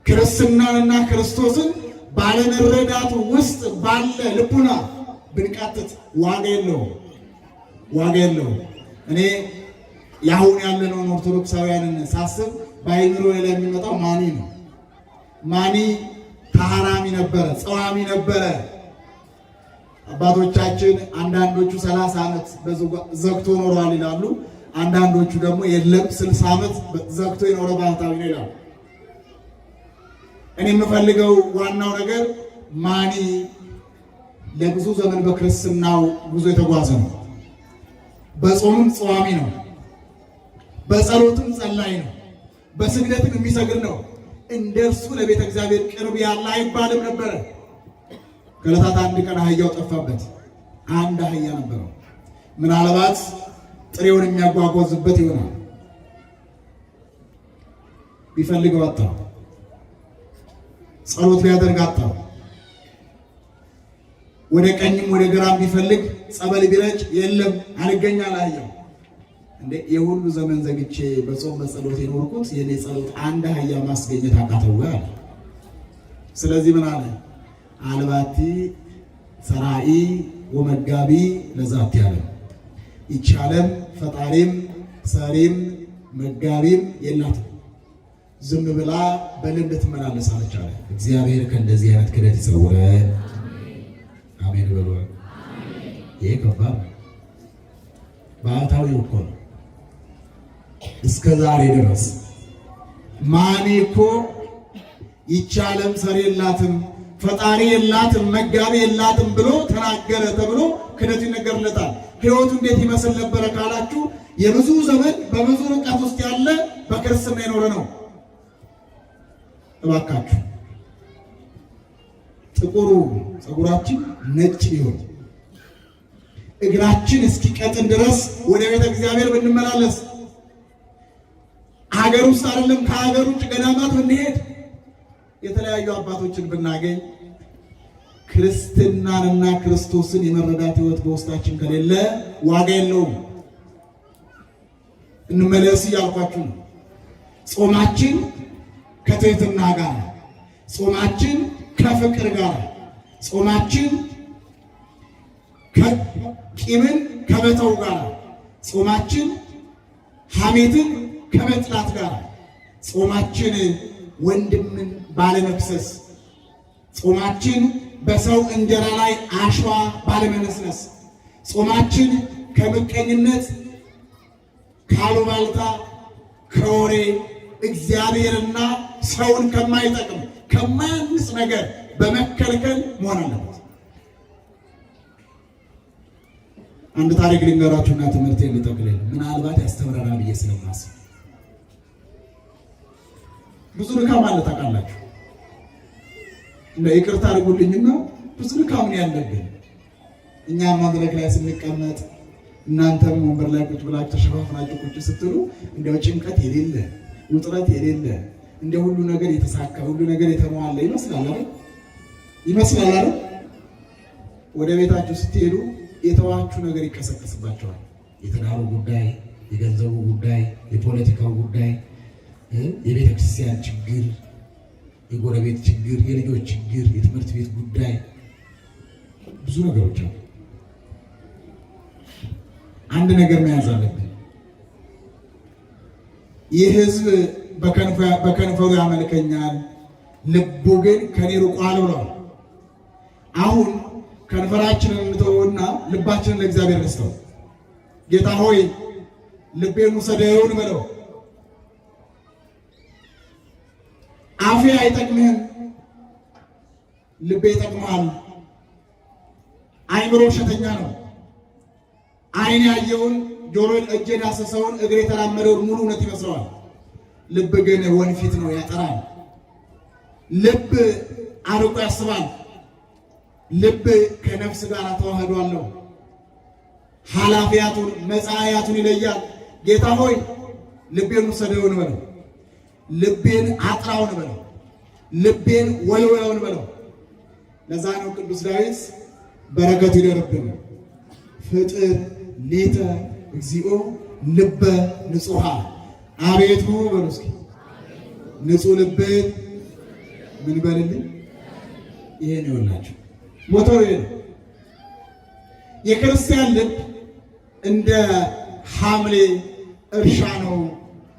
ክርስትናንና ክርስቶስን ባለመረዳቱ ውስጥ ባለ ልቡና ብንቃትት ዋጋ የለውም፣ ዋጋ የለውም። እኔ ያሁን ያለነውን ኦርቶዶክሳውያንን ሳስብ በአይምሮ ላይ የሚመጣው ማኒ ነው። ማኒ ታሃራሚ ነበረ፣ ጸዋሚ ነበረ። አባቶቻችን አንዳንዶቹ 30 ዓመት ዘግቶ ኖረዋል ይላሉ። አንዳንዶቹ ደግሞ የለም 60 ዓመት ዘግቶ የኖረ ባህታዊ ነው ይላሉ። እኔ የምፈልገው ዋናው ነገር ማኒ ለብዙ ዘመን በክርስትናው ጉዞ የተጓዘ ነው። በጾምም ጸዋሚ ነው፣ በጸሎትም ጸላይ ነው፣ በስግደትም የሚሰግድ ነው። እንደርሱ ለቤተ እግዚአብሔር ቅርብ ያለ አይባልም ነበረ። ከዕለታት አንድ ቀን አህያው ጠፋበት። አንድ አህያ ነበረው። ምናልባት ጥሬውን የሚያጓጓዝበት ይሆናል። ቢፈልገው አጣው። ጸሎት ሊያደርግ አጣው። ወደ ቀኝም ወደ ግራም ቢፈልግ ጸበል ቢረጭ የለም፣ አልገኛል አህያው። እንዴ የሁሉ ዘመን ዘግቼ በጾም በጸሎት የኖርኩት የኔ ጸሎት አንድ አህያ ማስገኘት አቃተው አለ። ስለዚህ ምን አለ? አልባቲ ሰራኢ ወመጋቢ ለዛቲ ዓለም፣ ይህች ዓለም ፈጣሪም ሰሪም መጋቢም የላትም፣ ዝም ብላ በልምድ ትመላለሳለች አለ። እግዚአብሔር ከእንደዚህ አይነት ክደት ይሰውረን። አሜን በሉ። ይሄ ከባድ ባህታዊ እኮ ነው። እስከ ዛሬ ድረስ ማኔ እኮ ይህች ዓለም ሰሪ የላትም፣ ፈጣሪ የላትም፣ መጋቢ የላትም ብሎ ተናገረ ተብሎ ክህነቱ ይነገርለታል። ሕይወቱ እንዴት ይመስል ነበረ ካላችሁ የብዙ ዘመን በብዙ ርቀት ውስጥ ያለ በክርስትና የኖረ ነው። እባካችሁ ጥቁሩ ፀጉራችን ነጭ ይሁን፣ እግራችን እስኪቀጥን ድረስ ወደ ቤተ እግዚአብሔር ብንመላለስ፣ ሀገር ውስጥ አይደለም ከሀገር ውጭ ገዳማት ብንሄድ፣ የተለያዩ አባቶችን ብናገኝ፣ ክርስትናንና ክርስቶስን የመረዳት ሕይወት በውስጣችን ከሌለ ዋጋ የለውም። እንመለስ እያልኳችሁ ነው። ጾማችን ከትህትና ጋር፣ ጾማችን ከፍቅር ጋር፣ ጾማችን ቂምን ከመተው ጋር፣ ጾማችን ሐሜትን ከመጥላት ጋር፣ ጾማችን ወንድምን ባለመክሰስ፣ ጾማችን በሰው እንጀራ ላይ አሸዋ ባለመነስነስ፣ ጾማችን ከምቀኝነት፣ ካሉባልታ፣ ከወሬ እግዚአብሔርና ሰውን ከማይጠቅም ከማያንስ ነገር በመከልከል መሆን አለበት። አንድ ታሪክ ልንገራችሁና ትምህርቴን ልጠቅልል፣ ምናልባት ያስተምረናል ብዬ ስለማስብ። ብዙ ድካም አለ ታውቃላችሁ። እንደ ይቅርታ አድርጉልኝና ብዙ ድካም ነው ያለብን። እኛ መድረክ ላይ ስንቀመጥ እናንተም ወንበር ላይ ቁጭ ብላችሁ ተሸፋፍናችሁ ቁጭ ስትሉ እንደው ጭንቀት የሌለ ውጥረት የሌለ እንደ ሁሉ ነገር የተሳካ ሁሉ ነገር የተሟላ ይመስላል አይደል? ወደ ቤታችሁ ስትሄዱ የተዋችሁ ነገር ይቀሰቀስባቸዋል። የትዳሩ ጉዳይ፣ የገንዘቡ ጉዳይ፣ የፖለቲካው ጉዳይ፣ የቤተ ክርስቲያን ችግር፣ የጎረቤት ችግር፣ የልጆች ችግር፣ የትምህርት ቤት ጉዳይ፣ ብዙ ነገሮች አሉ። አንድ ነገር መያዝ አለብን። ይህ ሕዝብ በከንፈሩ ያመልከኛል፣ ልቡ ግን ከኔ ርቋል ብሏል። አሁን ከንፈራችንን እንተውና ልባችንን ለእግዚአብሔር እንስጠው። ጌታ ሆይ ልቤን ውሰደው እንበለው። አፌ አይጠቅምህም፣ ልቤ ይጠቅምሃል። አይምሮ ውሸተኛ ነው። ዓይን ያየውን ጆሮ እጅ የዳሰሰውን እግር የተራመደውን ሙሉ እውነት ይመስለዋል። ልብ ግን ወንፊት ነው፣ ያጠራል። ልብ አርቆ ያስባል። ልብ ከነፍስ ጋር ተዋህዷለሁ። ኃላፊያቱን መጻያቱን ይለያል። ጌታ ሆይ ልቤን ውሰደው እንበለው። ልቤን አጥራው እንበለው። ልቤን ወልወለው እንበለው። ለዛ ነው ቅዱስ ዳዊት በረከቱ ይደርብን ፍጥር ሊተ እግዚኦ ልበ ንጹሐ። አቤቱ በሉ እስኪ ንጹሕ ልብን ምን በልልኝ። ይሄን ይሆናችሁ ሞተር ነው። የክርስቲያን ልብ እንደ ሐምሌ እርሻ ነው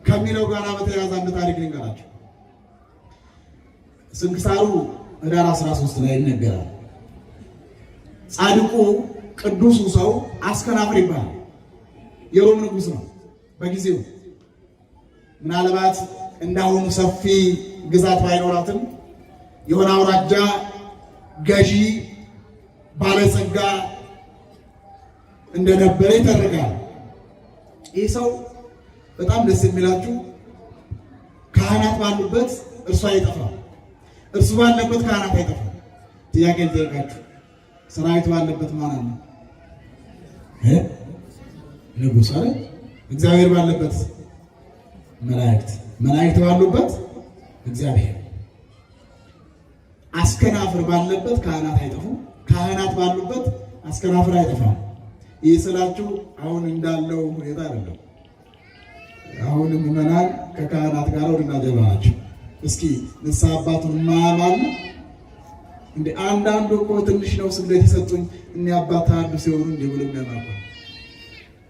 ከሚለው ጋር በተያያዘ አንድ ታሪክ ልንገራችሁ። ስንክሳሩ ኅዳር 13 ላይ ይነገራል። ጻድቁ ቅዱሱ ሰው አስከናፍር ይባላል። የሮም ንጉሥ ነው በጊዜው። ምናልባት እንዳሁኑ ሰፊ ግዛት ባይኖራትም የሆነ አውራጃ ገዢ ባለጸጋ እንደነበረ ይተርካል። ይህ ሰው በጣም ደስ የሚላችሁ ካህናት ባሉበት እርሱ አይጠፋም፣ እርሱ ባለበት ካህናት አይጠፋም። ጥያቄ ልጠይቃችሁ፣ ሰራዊት ባለበት ማን አለ? ንጉሥ አይደል? እግዚአብሔር ባለበት መላእክት፣ መላእክት ባሉበት እግዚአብሔር። አስከናፍር ባለበት ካህናት አይጠፉም፣ ካህናት ባሉበት አስከናፍር አይጠፋም። ይህ ስላችሁ አሁን እንዳለው ሁኔታ አይደለም። አሁን ምዕመናን ከካህናት ጋር ወደና ጀባ ናቸው። እስኪ ንስሐ አባቱን ማማሉ እንደ አንዳንዱ እኮ ትንሽ ነው ስግደት የሰጡኝ እኔ አባት አንዱ ሲሆኑ እንደ ብሎ የሚያማሩ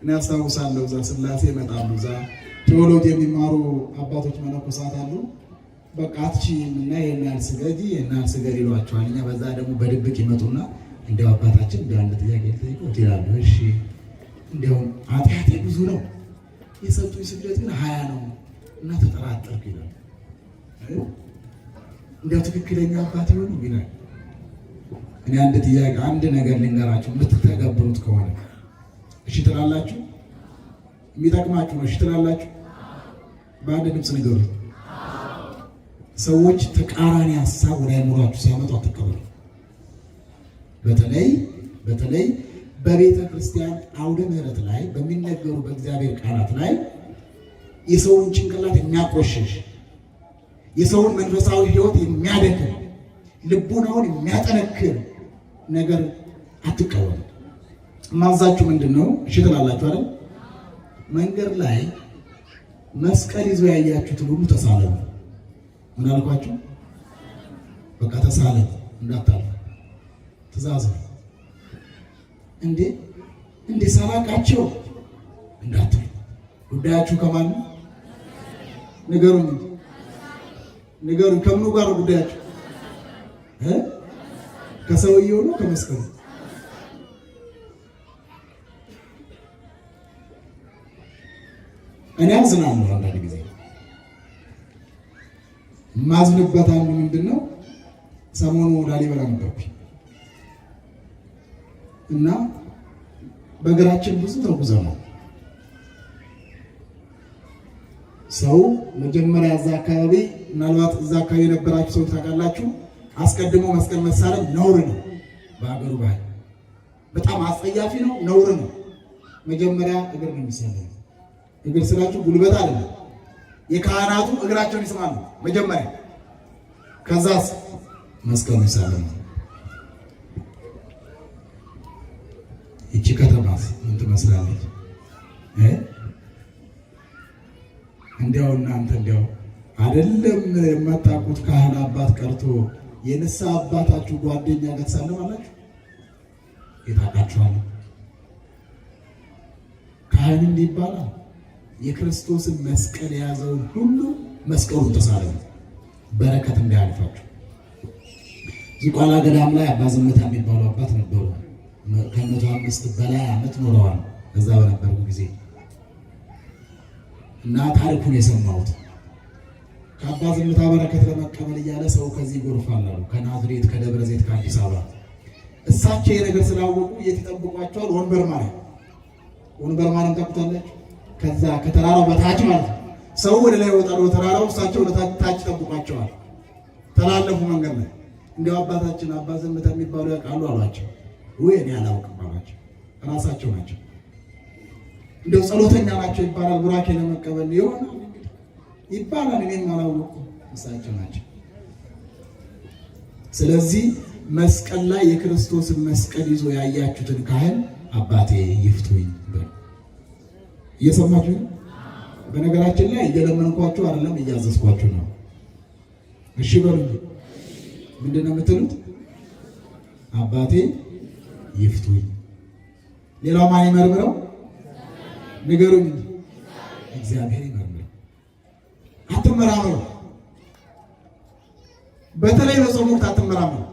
እኔ አስታውሳለሁ። እዛ ሥላሴ ይመጣሉ። እዛ ቴዎሎጂ የሚማሩ አባቶች መነኮሳት አሉ። በቃ አትችይም እና የናል ስገጂ የናል ስገድ ይሏቸዋል። እኛ በዛ ደግሞ በድብቅ ይመጡና እንደው አባታችን እንደ አንድ ጥያቄ ልጠይቅዎት ይላሉ። እሺ እንደው ኃጢአቴ ብዙ ነው የሰጡኝ ስግደት ግን 20 ነው እና ተጠራጠርኩ ይላሉ። እንዲያው ትክክለኛ አባት ይሆኑ ይላል። እኔ አንድ ነገር ልንገራችሁ፣ የምትተገብሩት ከሆነ እሺ ትላላችሁ? የሚጠቅማችሁ ነው እሺ ትላላችሁ? በአንድ ድምፅ ንገሩት። ሰዎች ተቃራኒ ሀሳብ ወደ አይምሯችሁ ሲያመጡ አትቀበሉ። በተለይ በቤተ ክርስቲያን አውደ ምሕረት ላይ በሚነገሩ በእግዚአብሔር ቃላት ላይ የሰውን ጭንቅላት የሚያቆሽሽ የሰውን መንፈሳዊ ሕይወት የሚያደክም ልቡናውን የሚያጠነክር ነገር አትቀበሉ። ማዛችሁ ምንድን ነው? እሺ ትላላችሁ አይደል? መንገድ ላይ መስቀል ይዞ ያያችሁትን ሁሉ ተሳለሙ። ምን አልኳችሁ? በቃ ተሳለሙ፣ እንዳታልፉ ትእዛዝ ነው። እንዴ ሳላቃቸው እንዳትሉ። ጉዳያችሁ ከማን ነው? ንገሩኝ። ከምኑ ጋር ነው ጉዳያችሁ? ከሰውየው ነው ከመስቀሉ? እኔ አዝናለሁ። አንዳንድ ጊዜ ማዝንበት አንዱ ምንድን ነው? ሰሞኑ ላሊበላ ነበርኩኝ እና በእግራችን ብዙ ተጉዘናል። ሰው መጀመሪያ እዛ አካባቢ ምናልባት እዛ አካባቢ የነበራችሁ ሰዎች ታውቃላችሁ፣ አስቀድሞ መስቀል መሳለም ነውር ነው። በሀገሩ ባህል በጣም አስጸያፊ ነው፣ ነውር ነው። መጀመሪያ እግር ነው የሚሳለው። እግር ስላችሁ ጉልበት አይደለም። የካህናቱ እግራቸውን ይስማሉ መጀመሪያ፣ ከዛስ መስቀል ይሳለም። ይቺ ከተማስ ምን ትመስላለች? እንዲያው እናንተ እንዲያው አይደለም የማታውቁት ካህን አባት ቀርቶ የንስሐ አባታችሁ ጓደኛ ጋር ትሳለማላችሁ። የታውቃችኋል። ካህን እንዲህ ይባላል። የክርስቶስን መስቀል የያዘውን ሁሉ መስቀሉን ተሳለሙ፣ በረከት እንዳያልፋችሁ። ዝቋላ ገዳም ላይ አባ ዝምታ የሚባሉ አባት ነበሩ። ከ105 በላይ ዓመት ኖረዋል እዛ በነበሩ ጊዜ እና ታሪኩን የሰማሁት ከአባ ዝምታ በረከት ለመቀበል እያለ ሰው ከዚህ ጎርፋል አሉ። ከናዝሬት፣ ከደብረ ዘይት፣ ከአዲስ አበባ። እሳቸው የነገር ስላወቁ የት ይጠብቋቸዋል? ወንበር ማርያም ታውቁታላችሁ? ከዛ ከተራራው በታች ማለት ነው። ሰው ወደ ላይ ወጣው ተራራው፣ እሳቸው ወደ ታች ይጠብቋቸዋል። ተላለፉ መንገድ ላይ። እንዲያው አባታችን አባ ዝምታ የሚባሉ ያውቃሉ አሏቸው። እኔ አላውቅም አሏቸው። ራሳቸው ናቸው። እንደው ጸሎተኛ ናቸው ይባላል። ቡራኬ ለመቀበል ይሆናል ይባላል። እኔም አላወቅኩም፣ እሳቸው ናቸው። ስለዚህ መስቀል ላይ የክርስቶስን መስቀል ይዞ ያያችሁትን ካህን አባቴ ይፍቱኝ በሉ። እየሰማችሁ ነው? በነገራችን ላይ እየለመንኳችሁ አይደለም፣ እያዘዝኳችሁ ነው። እሺ በሉ። ምንድን ነው የምትሉት? አባቴ ይፍቱኝ። ሌላው ማን ይመርምረው? ንገሩኝ። እግዚአብሔር ይመርምረው። አትመራመሩ። በተለይ በጾም ወቅት አትመራመሩ።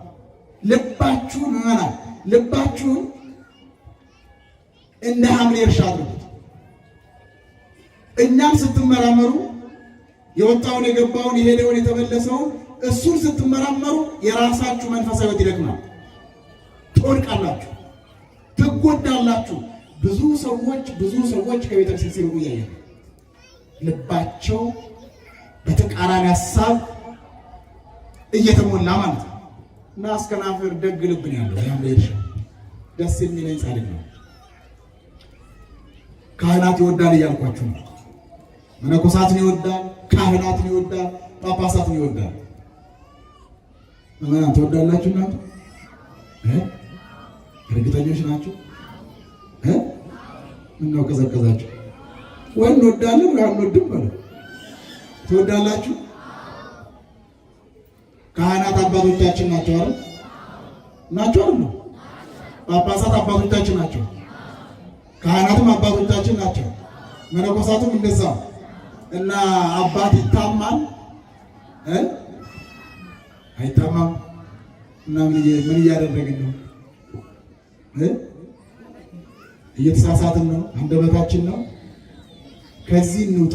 ልባችሁን እንደ ሐምሌ እርሻ አድርጉት። እኛም ስትመራመሩ የወጣውን የገባውን የሄደውን የተመለሰውን እሱን ስትመራመሩ የራሳችሁ መንፈሳዊ ሕይወት ይደክማል። ትወድቃላችሁ፣ ትጎዳላችሁ። ብዙ ሰዎች ከቤተክርስቲያን ሲርቁ እያየን ልባቸው በተቃራኒ ሀሳብ እየተሞላ ማለት ነው። እና አስከናፍር ደግ ልብን ያለው ያምለሽ ደስ የሚለኝ ጻድቅ ነው። ካህናት ይወዳል እያልኳችሁ ነው። መነኮሳትን ይወዳል፣ ካህናትን ይወዳል፣ ጳጳሳትን ይወዳል። ምን ትወዳላችሁ እናንተ? እርግጠኞች ናችሁ? ምነው ቀዘቀዛችሁ? ወይ እንወዳለን ወይ አንወድም ማለት ትወዳላችሁ? ካህናት አባቶቻችን ናቸው አይደል? አይደል? ጳጳሳት አባቶቻችን ናቸው። ካህናትም አባቶቻችን ናቸው። መነኮሳቱም እንደዛ። እና አባት ይታማል አይታማም? እና ምን እያደረግን ነው? እየተሳሳትን ነው። አንደበታችን ነው። ከዚህ እንውጣ።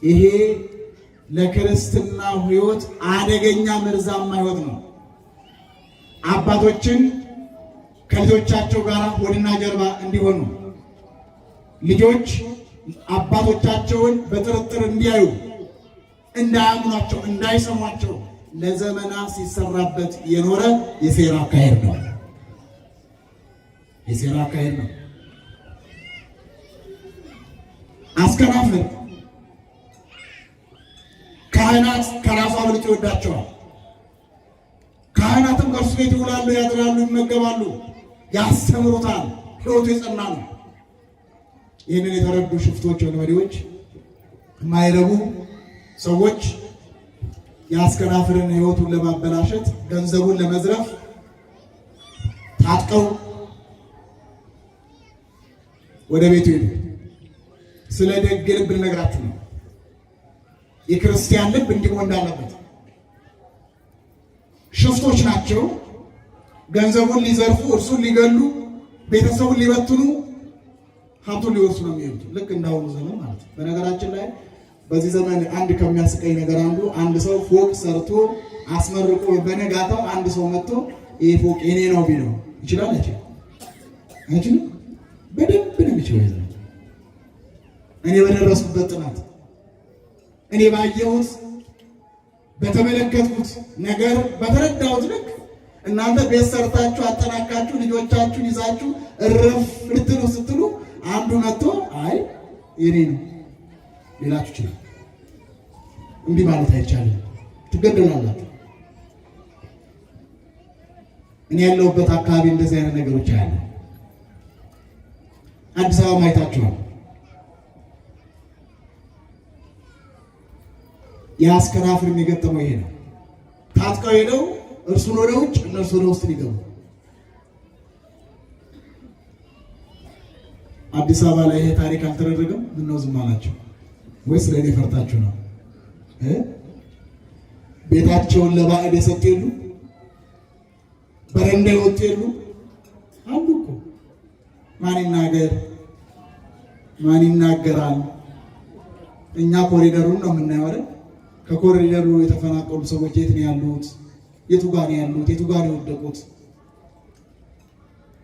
ይሄ ለክርስትና ሕይወት አደገኛ መርዛማ ሕይወት ነው። አባቶችን ከልጆቻቸው ጋር ሆድና ጀርባ እንዲሆኑ፣ ልጆች አባቶቻቸውን በጥርጥር እንዲያዩ፣ እንዳያምኗቸው፣ እንዳይሰሟቸው ለዘመናት ሲሰራበት የኖረ የሴራ አካሄድ ነው። የሴራ አካሄድ ነው። አስከናፍር ካህናት ከራሱ አብልጦ ይወዳቸዋል። ካህናትም ከእርሱ ቤት ይውላሉ፣ ያድራሉ፣ ይመገባሉ፣ ያስተምሩታል። ሕይወቱ የጸና ነው። ይህንን የተረዱ ሽፍቶች፣ ወንበዴዎች፣ የማይረቡ ሰዎች የአስከናፍርን ሕይወቱን ለማበላሸት ገንዘቡን ለመዝረፍ ታጥቀው ወደ ቤቱ ሄዱ። ስለ ደግ ልብ ልነግራችሁ ነው። የክርስቲያን ልብ እንዲህ መሆን እንዳለበት። ሽፍቶች ናቸው። ገንዘቡን ሊዘርፉ፣ እርሱን ሊገሉ፣ ቤተሰቡን ሊበትኑ፣ ሀብቱን ሊወርሱ ነው የሚሄዱት። ልክ እንዳሁኑ ዘመን ማለት ነው። በነገራችን ላይ በዚህ ዘመን አንድ ከሚያስቀኝ ነገር አንድ ሰው ፎቅ ሰርቶ አስመርቆ በነጋታው አንድ ሰው መጥቶ ይሄ ፎቅ የኔ ነው ቢለው ይችላል? አይችልም? በደንብ ነው የሚችለው። እኔ በደረስኩበት ጥናት፣ እኔ ባየሁት በተመለከትኩት ነገር በተረዳሁት ልክ እናንተ ቤት ሰርታችሁ አጠናካችሁ ልጆቻችሁን ይዛችሁ እረፍ ልትሉ ስትሉ አንዱ መጥቶ አይ የኔ ነው ሌላችሁ ይችላል። እንዲህ ማለት አይቻልም፣ ትገደላላችሁ። እኔ ያለሁበት አካባቢ እንደዚህ አይነት ነገሮች አሉ። አዲስ አበባ ማየታችኋል። የአስከናፍር የገጠመው ይሄ ነው። ታጥቀው ሄደው እርሱን ወደ ውጭ እነርሱ ወደ ውስጥ ሊገቡ። አዲስ አበባ ላይ ይሄ ታሪክ አልተደረገም? ምነው ዝም አላቸው? ወይስ ለእኔ ፈርታችሁ ነው? ቤታቸውን ለባዕድ የሰጡ የሉ? በረንዳ የወጡ የሉ? አሉ እኮ። ማን ይናገር? ማን ይናገራል? እኛ ኮሪደሩን ነው የምናየው አይደል? ከኮሪደሩ የተፈናቀሉ ሰዎች የት ነው ያሉት? የቱ ጋር ነው ያሉት? የቱ ጋር ነው የወደቁት?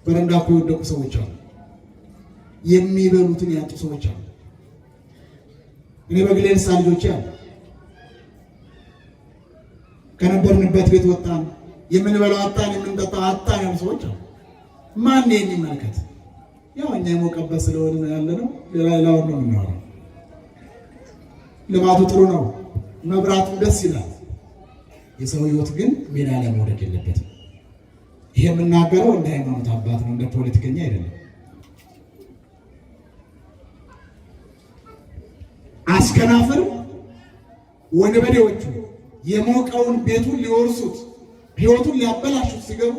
በረንዳ እኮ የወደቁ ሰዎች አሉ። የሚበሉትን ያጡ ሰዎች አሉ። እኔ በግሌ ንሳ ልጆቼ አሉ። ከነበርንበት ቤት ወጣን፣ የምንበላው አጣን፣ የምንጠጣው አጣን ያሉ ሰዎች አሉ። ማን ነው የሚመለከት? ያው እኛ የሞቀበት ስለሆነ ያለ ነው። ሌላውን ነው የምናወራው። ልማቱ ጥሩ ነው፣ መብራቱ ደስ ይላል። የሰው ሕይወት ግን ሜዳ ላይ መውደቅ የለበትም። ይሄ የምናገረው እንደ ሃይማኖት አባት ነው፣ እንደ ፖለቲከኛ አይደለም። አስከናፍር ወንበዴዎቹ የሞቀውን ቤቱን ሊወርሱት፣ ሕይወቱን ሊያበላሹት ሲገቡ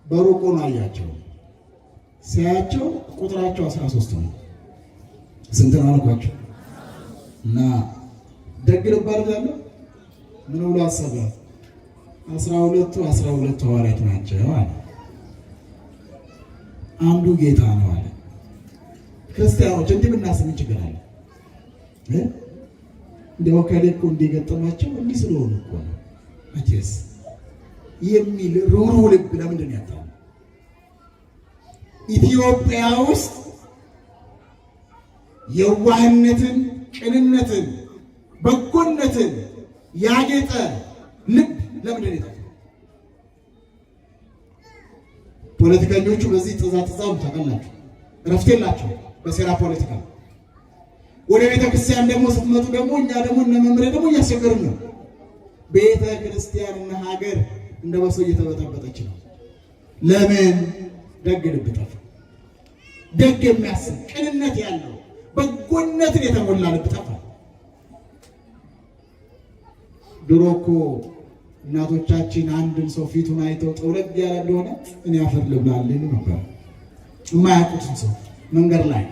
በሩቁ ነው አያቸው። ሲያያቸው ቁጥራቸው 13 ነው። ስንት ነው አልኳቸው? እና ደግ ልብ አድርጋለሁ። ምን ብሎ አሰበ? 12 ሐዋርያት ናቸው አለ። አንዱ ጌታ ነው አለ። ክርስቲያኖች እንዲህ ብናስብ ችግር አለ? እንደው ከልኩ እንዲገጠማቸው እንዲህ ስለሆኑ እኮ ነው መቼስ የሚል ሩህሩህ ልብ ለምንድን ያጣው? ኢትዮጵያ ውስጥ የዋህነትን፣ ቅንነትን፣ በጎነትን ያጌጠ ልብ ለምንድን ያጣው? ፖለቲከኞቹ በዚህ ጥዛው ታውቃላችሁ፣ እረፍት የላቸው በሴራ ፖለቲካ። ወደ ቤተ ክርስቲያን ደግሞ ስትመጡ ደግሞ እኛ ደግሞ እነ መምሬ ደግሞ እያስቸገርን ነው። ቤተ ክርስቲያንና ሀገር እንደ በሶ እየተበጠበጠች ነው። ለምን? ደግ ልብ ጠፋ። ደግ የሚያስብ ቅንነት ያለው በጎነትን የተሞላ ልብ ጠፋ። ድሮ እኮ እናቶቻችን አንድን ሰው ፊቱን አይተው ጠውለግ ያለ እንደሆነ እኔ አፈር ልብላለሁ ነበር። የማያውቁትን ሰው መንገድ ላይ።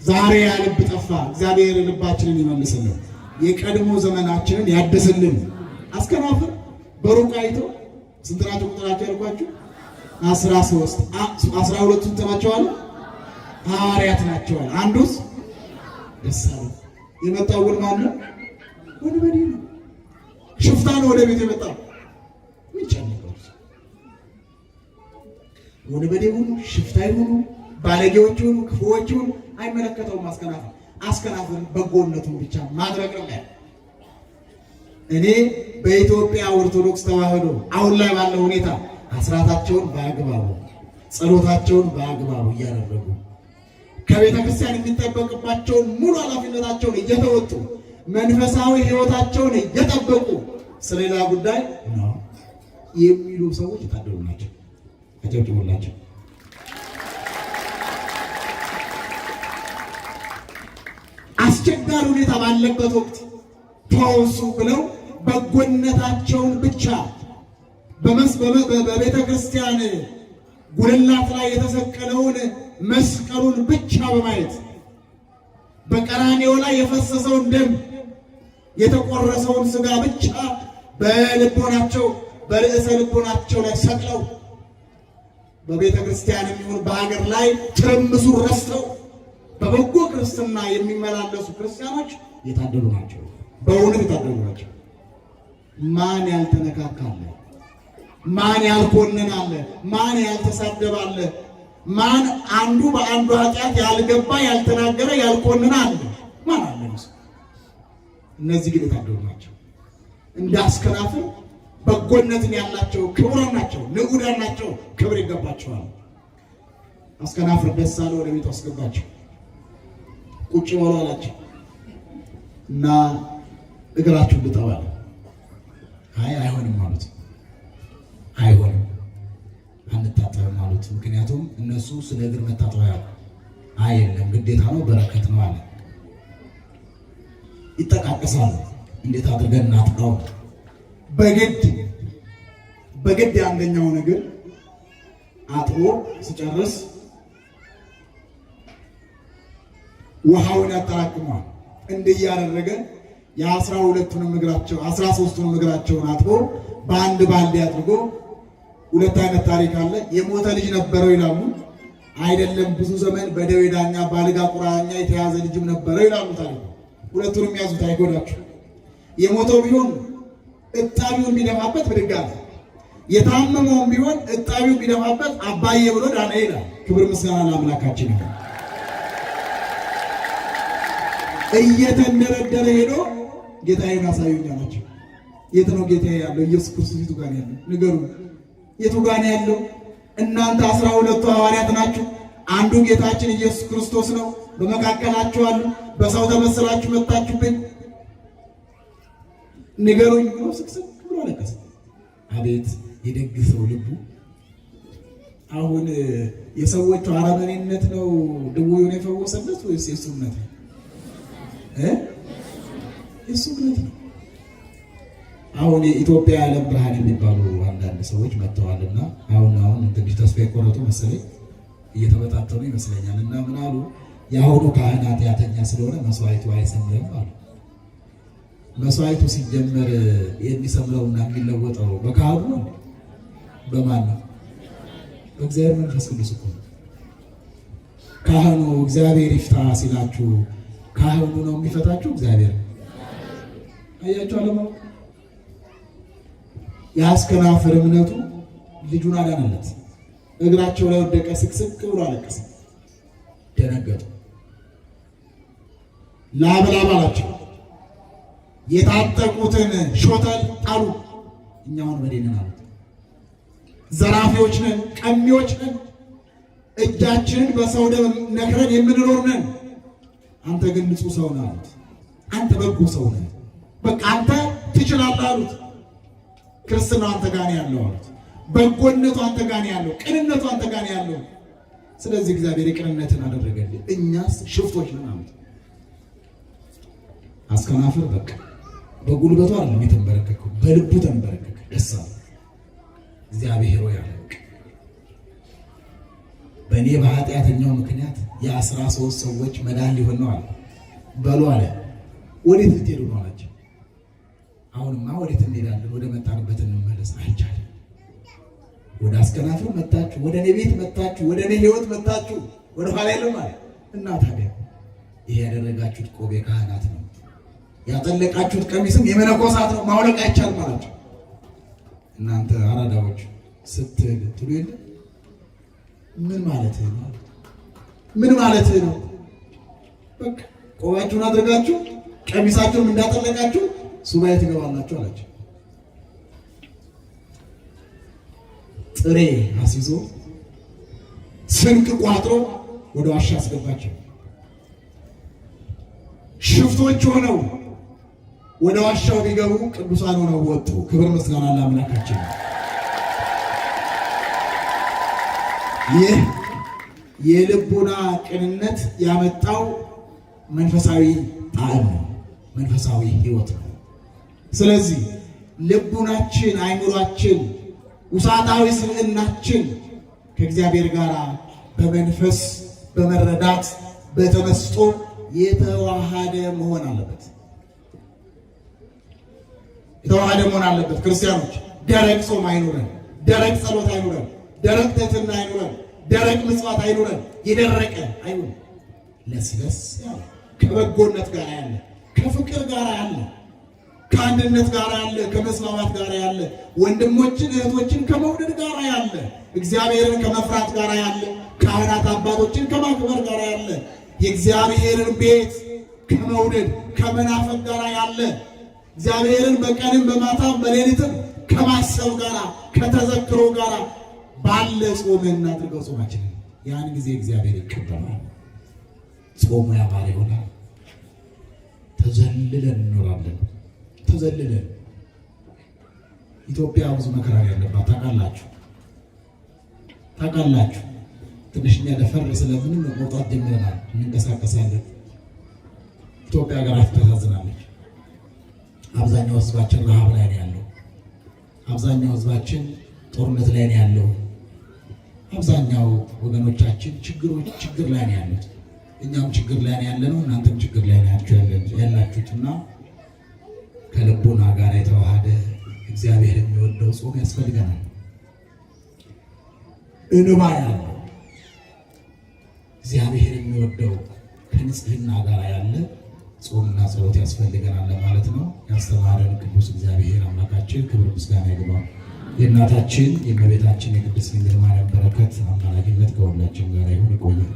ዛሬ ያ ልብ ጠፋ። እግዚአብሔር ልባችንን ይመልስልን፣ የቀድሞ ዘመናችንን ያድስልን። አስከናፍር በሩቅ አይተው ስንት ናቸው ቁጥራቸው ያልኳችሁ? 13 12ቱን ተማቸዋል ሐዋርያት ናቸዋል። አንዱስ ደስ አለ። የመጣው ግን ማን ነው? ወንበዴ ነው። ሽፍታ ነው ወደ ቤት የመጣው። ምን ጨነቀው? ወንበዴ ሁኑ፣ ሽፍታ ሁኑ፣ ባለጌዎች ሁኑ፣ ክፉዎች ሁኑ አይመለከተውም። አስከናፍር በጎነቱን ብቻ ማድረግ ነው። እኔ በኢትዮጵያ ኦርቶዶክስ ተዋሕዶ አሁን ላይ ባለው ሁኔታ አስራታቸውን በአግባቡ ጸሎታቸውን በአግባቡ እያደረጉ ከቤተ ክርስቲያን የሚጠበቅባቸውን ሙሉ ኃላፊነታቸውን እየተወጡ መንፈሳዊ ሕይወታቸውን እየጠበቁ ስለሌላ ጉዳይ ነው የሚሉ ሰዎች የታደሉ ናቸው። አጨብጭቡላቸው። አስቸጋሪ ሁኔታ ባለበት ወቅት ተወሱ ብለው በጎነታቸውን ብቻ በቤተ ክርስቲያን ጉልላት ላይ የተሰቀለውን መስቀሉን ብቻ በማየት በቀራንዮ ላይ የፈሰሰውን ደም የተቆረሰውን ሥጋ ብቻ በልቦናቸው በርዕሰ ልቦናቸው ላይ ሰቅለው በቤተ ክርስቲያን የሚሆን በሀገር ላይ ትርምሱን ረስተው በበጎ ክርስትና የሚመላለሱ ክርስቲያኖች የታደሉ ናቸው። በእውነት የታደሉ ናቸው። ማን ያልተነካካለ? ማን ያልኮነናለ? ማን ያልተሳደባለ? ማን አንዱ በአንዱ ኃጢአት ያልገባ ያልተናገረ ያልኮነናለ? ማን አለ? እነዚህ ግን የታደሉ ናቸው። እንዳስከናፍር በጎነትን ያላቸው ክቡራን ናቸው፣ ንዑዳን ናቸው፣ ክብር ይገባቸዋል። አስከናፍር ደስ አለ፣ ወደ ቤቱ አስገባቸው። ቁጭ በሉ አላቸው እና እግራችሁን ልጠቡ አለ። አይሆንም ማለት አይሆንም አንታጠብም ማለት። ምክንያቱም እነሱ ስለ እግር መታጠብ አይደለም ግዴታ ነው፣ በረከት ነው አለ። ይጠቃቀሳሉ። እንዴት አድርገን እናጥበው? በግድ አንደኛውን እግር አጥቦ ሲጨርስ ውሃውን ያጠራቅመዋል። እንደያደረገ የ12ቱንም እግራቸው 13ቱንም እግራቸውን አጥቦ በአንድ ባልዲ አድርጎ ሁለት አይነት ታሪክ አለ። የሞተ ልጅ ነበረው ይላሉ። አይደለም ብዙ ዘመን በደዌ ዳኛ በአልጋ ቁራኛ የተያዘ ልጅም ነበረው ይላሉ ታሪክ። ሁለቱንም ያዙት አይጎዳችሁ። የሞተው ቢሆን እጣቢውን ቢደፋበት ብድግ አለ። የታመመውን ቢሆን እጣቢውን ቢደፋበት አባዬ ብሎ ዳነ ይላል። ክብር ምስጋና ለአምላካችን ይሁን። እየተንደረደረ ሄዶ ጌታዬን አሳዩኝ አላቸው። የት ነው ጌታዬ ያለው? ኢየሱስ ክርስቶስ የቱ ጋር ያለው? ንገሩ። የቱ ጋር ያለው? እናንተ 12ቱ ሐዋርያት ናችሁ። አንዱ ጌታችን ኢየሱስ ክርስቶስ ነው። በመካከላችሁ አሉ። በሰው ተመስላችሁ መጣችሁብኝ፣ ንገሩኝ ብሎ ስቅስቅ ብሎ አለቀሰ። አቤት የደግ ሰው ልቡ! አሁን የሰዎቹ አረመኔነት ነው ድውዩን የፈወሰለት ወይስ የእሱ እምነት ነው? የእሱ እምነት ነው። አሁን የኢትዮጵያ የዓለም ብርሃን የሚባሉ አንዳንድ ሰዎች መጥተዋልና አሁን ትንሽ ተስፋ የቆረጡ መሰለኝ እየተበታተኑ ይመስለኛል። እና ምን አሉ? የአሁኑ ካህን ኃጢአተኛ ስለሆነ መስዋዕቱ አይሰምርም አሉ። መስዋዕቱ ሲጀመር የሚሰምረውና የሚለወጠው በካህኑ ነው። በማን ነው? በእግዚአብሔር መንፈስ ቅዱስ እኮ ነው። ካህኑ እግዚአብሔር ይፍታ ሲላችሁ ካህኑ ነው የሚፈታችሁ? እግዚአብሔር አያችሁ። አለማወቅ የአስከናፍር እምነቱ ልጁን አዳነለት። እግራቸው ላይ ወደቀ፣ ስቅስቅ ብሎ አለቀሰ። ደነገጡ። ላብላብ አላቸው። የታጠቁትን ሾተል ጣሉ። እኛውን በደንን አሉት። ዘራፊዎች ነን፣ ቀሚዎች ነን፣ እጃችንን በሰው ደም ነክረን የምንኖር ነን። አንተ ግን ንጹህ ሰው ነህ አሉት። አንተ በጎ ሰው ነህ፣ በቃ አንተ ትችላለህ አሉት። ክርስትና አንተ ጋር ያለው አሉት። በጎነቱ አንተ ጋር ያለው፣ ቅንነቱ አንተ ጋር ያለው። ስለዚህ እግዚአብሔር ቅንነትን አደረገልህ፣ እኛስ ሽፍቶች ነን አሉት። አስከናፍር በቃ በጉልበቱ አይደለም የተንበረከከው፣ በልቡ ተንበረከከ። ደስ አለ። እግዚአብሔር ሆይ አለ፣ በእኔ በኃጢአተኛው ምክንያት የ13 ሰዎች መዳን ሊሆን ነው አለ። በሉ አለ። ወዴት ልትሄዱ ነው አላቸው። አሁንማ ወዴት እንሄዳለን? ወደ መጣንበት እንመለስ። አይቻልም። ወደ አስከናፍር መጣችሁ፣ ወደ እኔ ቤት መጣችሁ፣ ወደ እኔ ሕይወት መጣችሁ፣ ወደ ኋላ የለም አለ። እና ታዲያ ይሄ ያደረጋችሁት ቆብ የካህናት ነው፣ ያጠለቃችሁት ቀሚስም የመነኮሳት ነው፣ ማውለቅ አይቻልም አላቸው። እናንተ አራዳዎች ስትል ትሉ የለ ምን ማለት ነው? ምን ማለት ነው? በቃ ቆባችሁን አድርጋችሁ ቀሚሳችሁን እንዳጠለቃችሁ ሱባኤ ትገባላችሁ አላቸው። ጥሬ አስይዞ ስንቅ ቋጥሮ ወደ ዋሻ አስገባቸው። ሽፍቶች ሆነው ወደ ዋሻው ቢገቡ ቅዱሳን ሆነው ወጡ። ክብር ምስጋና ለአምላካችን። ይህ የልቡና ቅንነት ያመጣው መንፈሳዊ ጣዕም ነው፣ መንፈሳዊ ሕይወት ነው። ስለዚህ ልቡናችን፣ አይምሯችን፣ ውሳጣዊ ስብዕናችን ከእግዚአብሔር ጋር በመንፈስ በመረዳት በተመስጦ የተዋሃደ መሆን አለበት። የተዋሃደ መሆን አለበት። ክርስቲያኖች ደረቅ ጾም አይኑረን፣ ደረቅ ጸሎት አይኑረን፣ ደረቅ ትሕትና አይኑረን፣ ደረቅ ምጽዋት አይኑረን። የደረቀ አይኑር፣ ለስለስ ያለ ከበጎነት ጋር ያለ ከፍቅር ጋር ያለ ከአንድነት ጋር ያለ ከመስማማት ጋር ያለ ወንድሞችን እህቶችን ከመውደድ ጋር ያለ እግዚአብሔርን ከመፍራት ጋር ያለ ካህናት አባቶችን ከማክበር ጋር ያለ የእግዚአብሔርን ቤት ከመውደድ ከመናፈቅ ጋር ያለ እግዚአብሔርን በቀንም በማታም በሌሊትም ከማሰብ ጋር ከተዘክሮ ጋር ባለ ጾም እናድርገው ጾማችንን። ያን ጊዜ እግዚአብሔር ይቀበላል። ጾሙ ያማረ ይሆናል። ተዘልለን እንኖራለን። ተዘልለን ኢትዮጵያ ብዙ መከራ ያለባት ታውቃላችሁ። ትንሽኛ ደፈር ስለምን መውጣት ጀምረናል፣ እንንቀሳቀሳለን። ኢትዮጵያ ሀገራችን ታሳዝናለች። አብዛኛው ሕዝባችን ረሃብ ላይ ነው ያለው። አብዛኛው ሕዝባችን ጦርነት ላይ ነው ያለው። አብዛኛው ወገኖቻችን ችግር ላይ ነው ያሉት። እኛም ችግር ላይ ነው ያለነው፣ እናንተም ችግር ላይ ናችሁ ያላችሁትና ከልቡና ጋር የተዋሃደ እግዚአብሔር የሚወደው ጾም ያስፈልገናል። እንባ ያለው እግዚአብሔር የሚወደው ከንጽህና ጋር ያለ ጾምና ጸሎት ያስፈልገናል ለማለት ነው። ያስተማረን ቅዱስ እግዚአብሔር አምላካችን ክብር ምስጋና ይግባው። የእናታችን የእመቤታችን የቅድስት ድንግል ማርያም በረከት አማላጅነት ከሁላችን ጋር ይሁን። ይቆያል።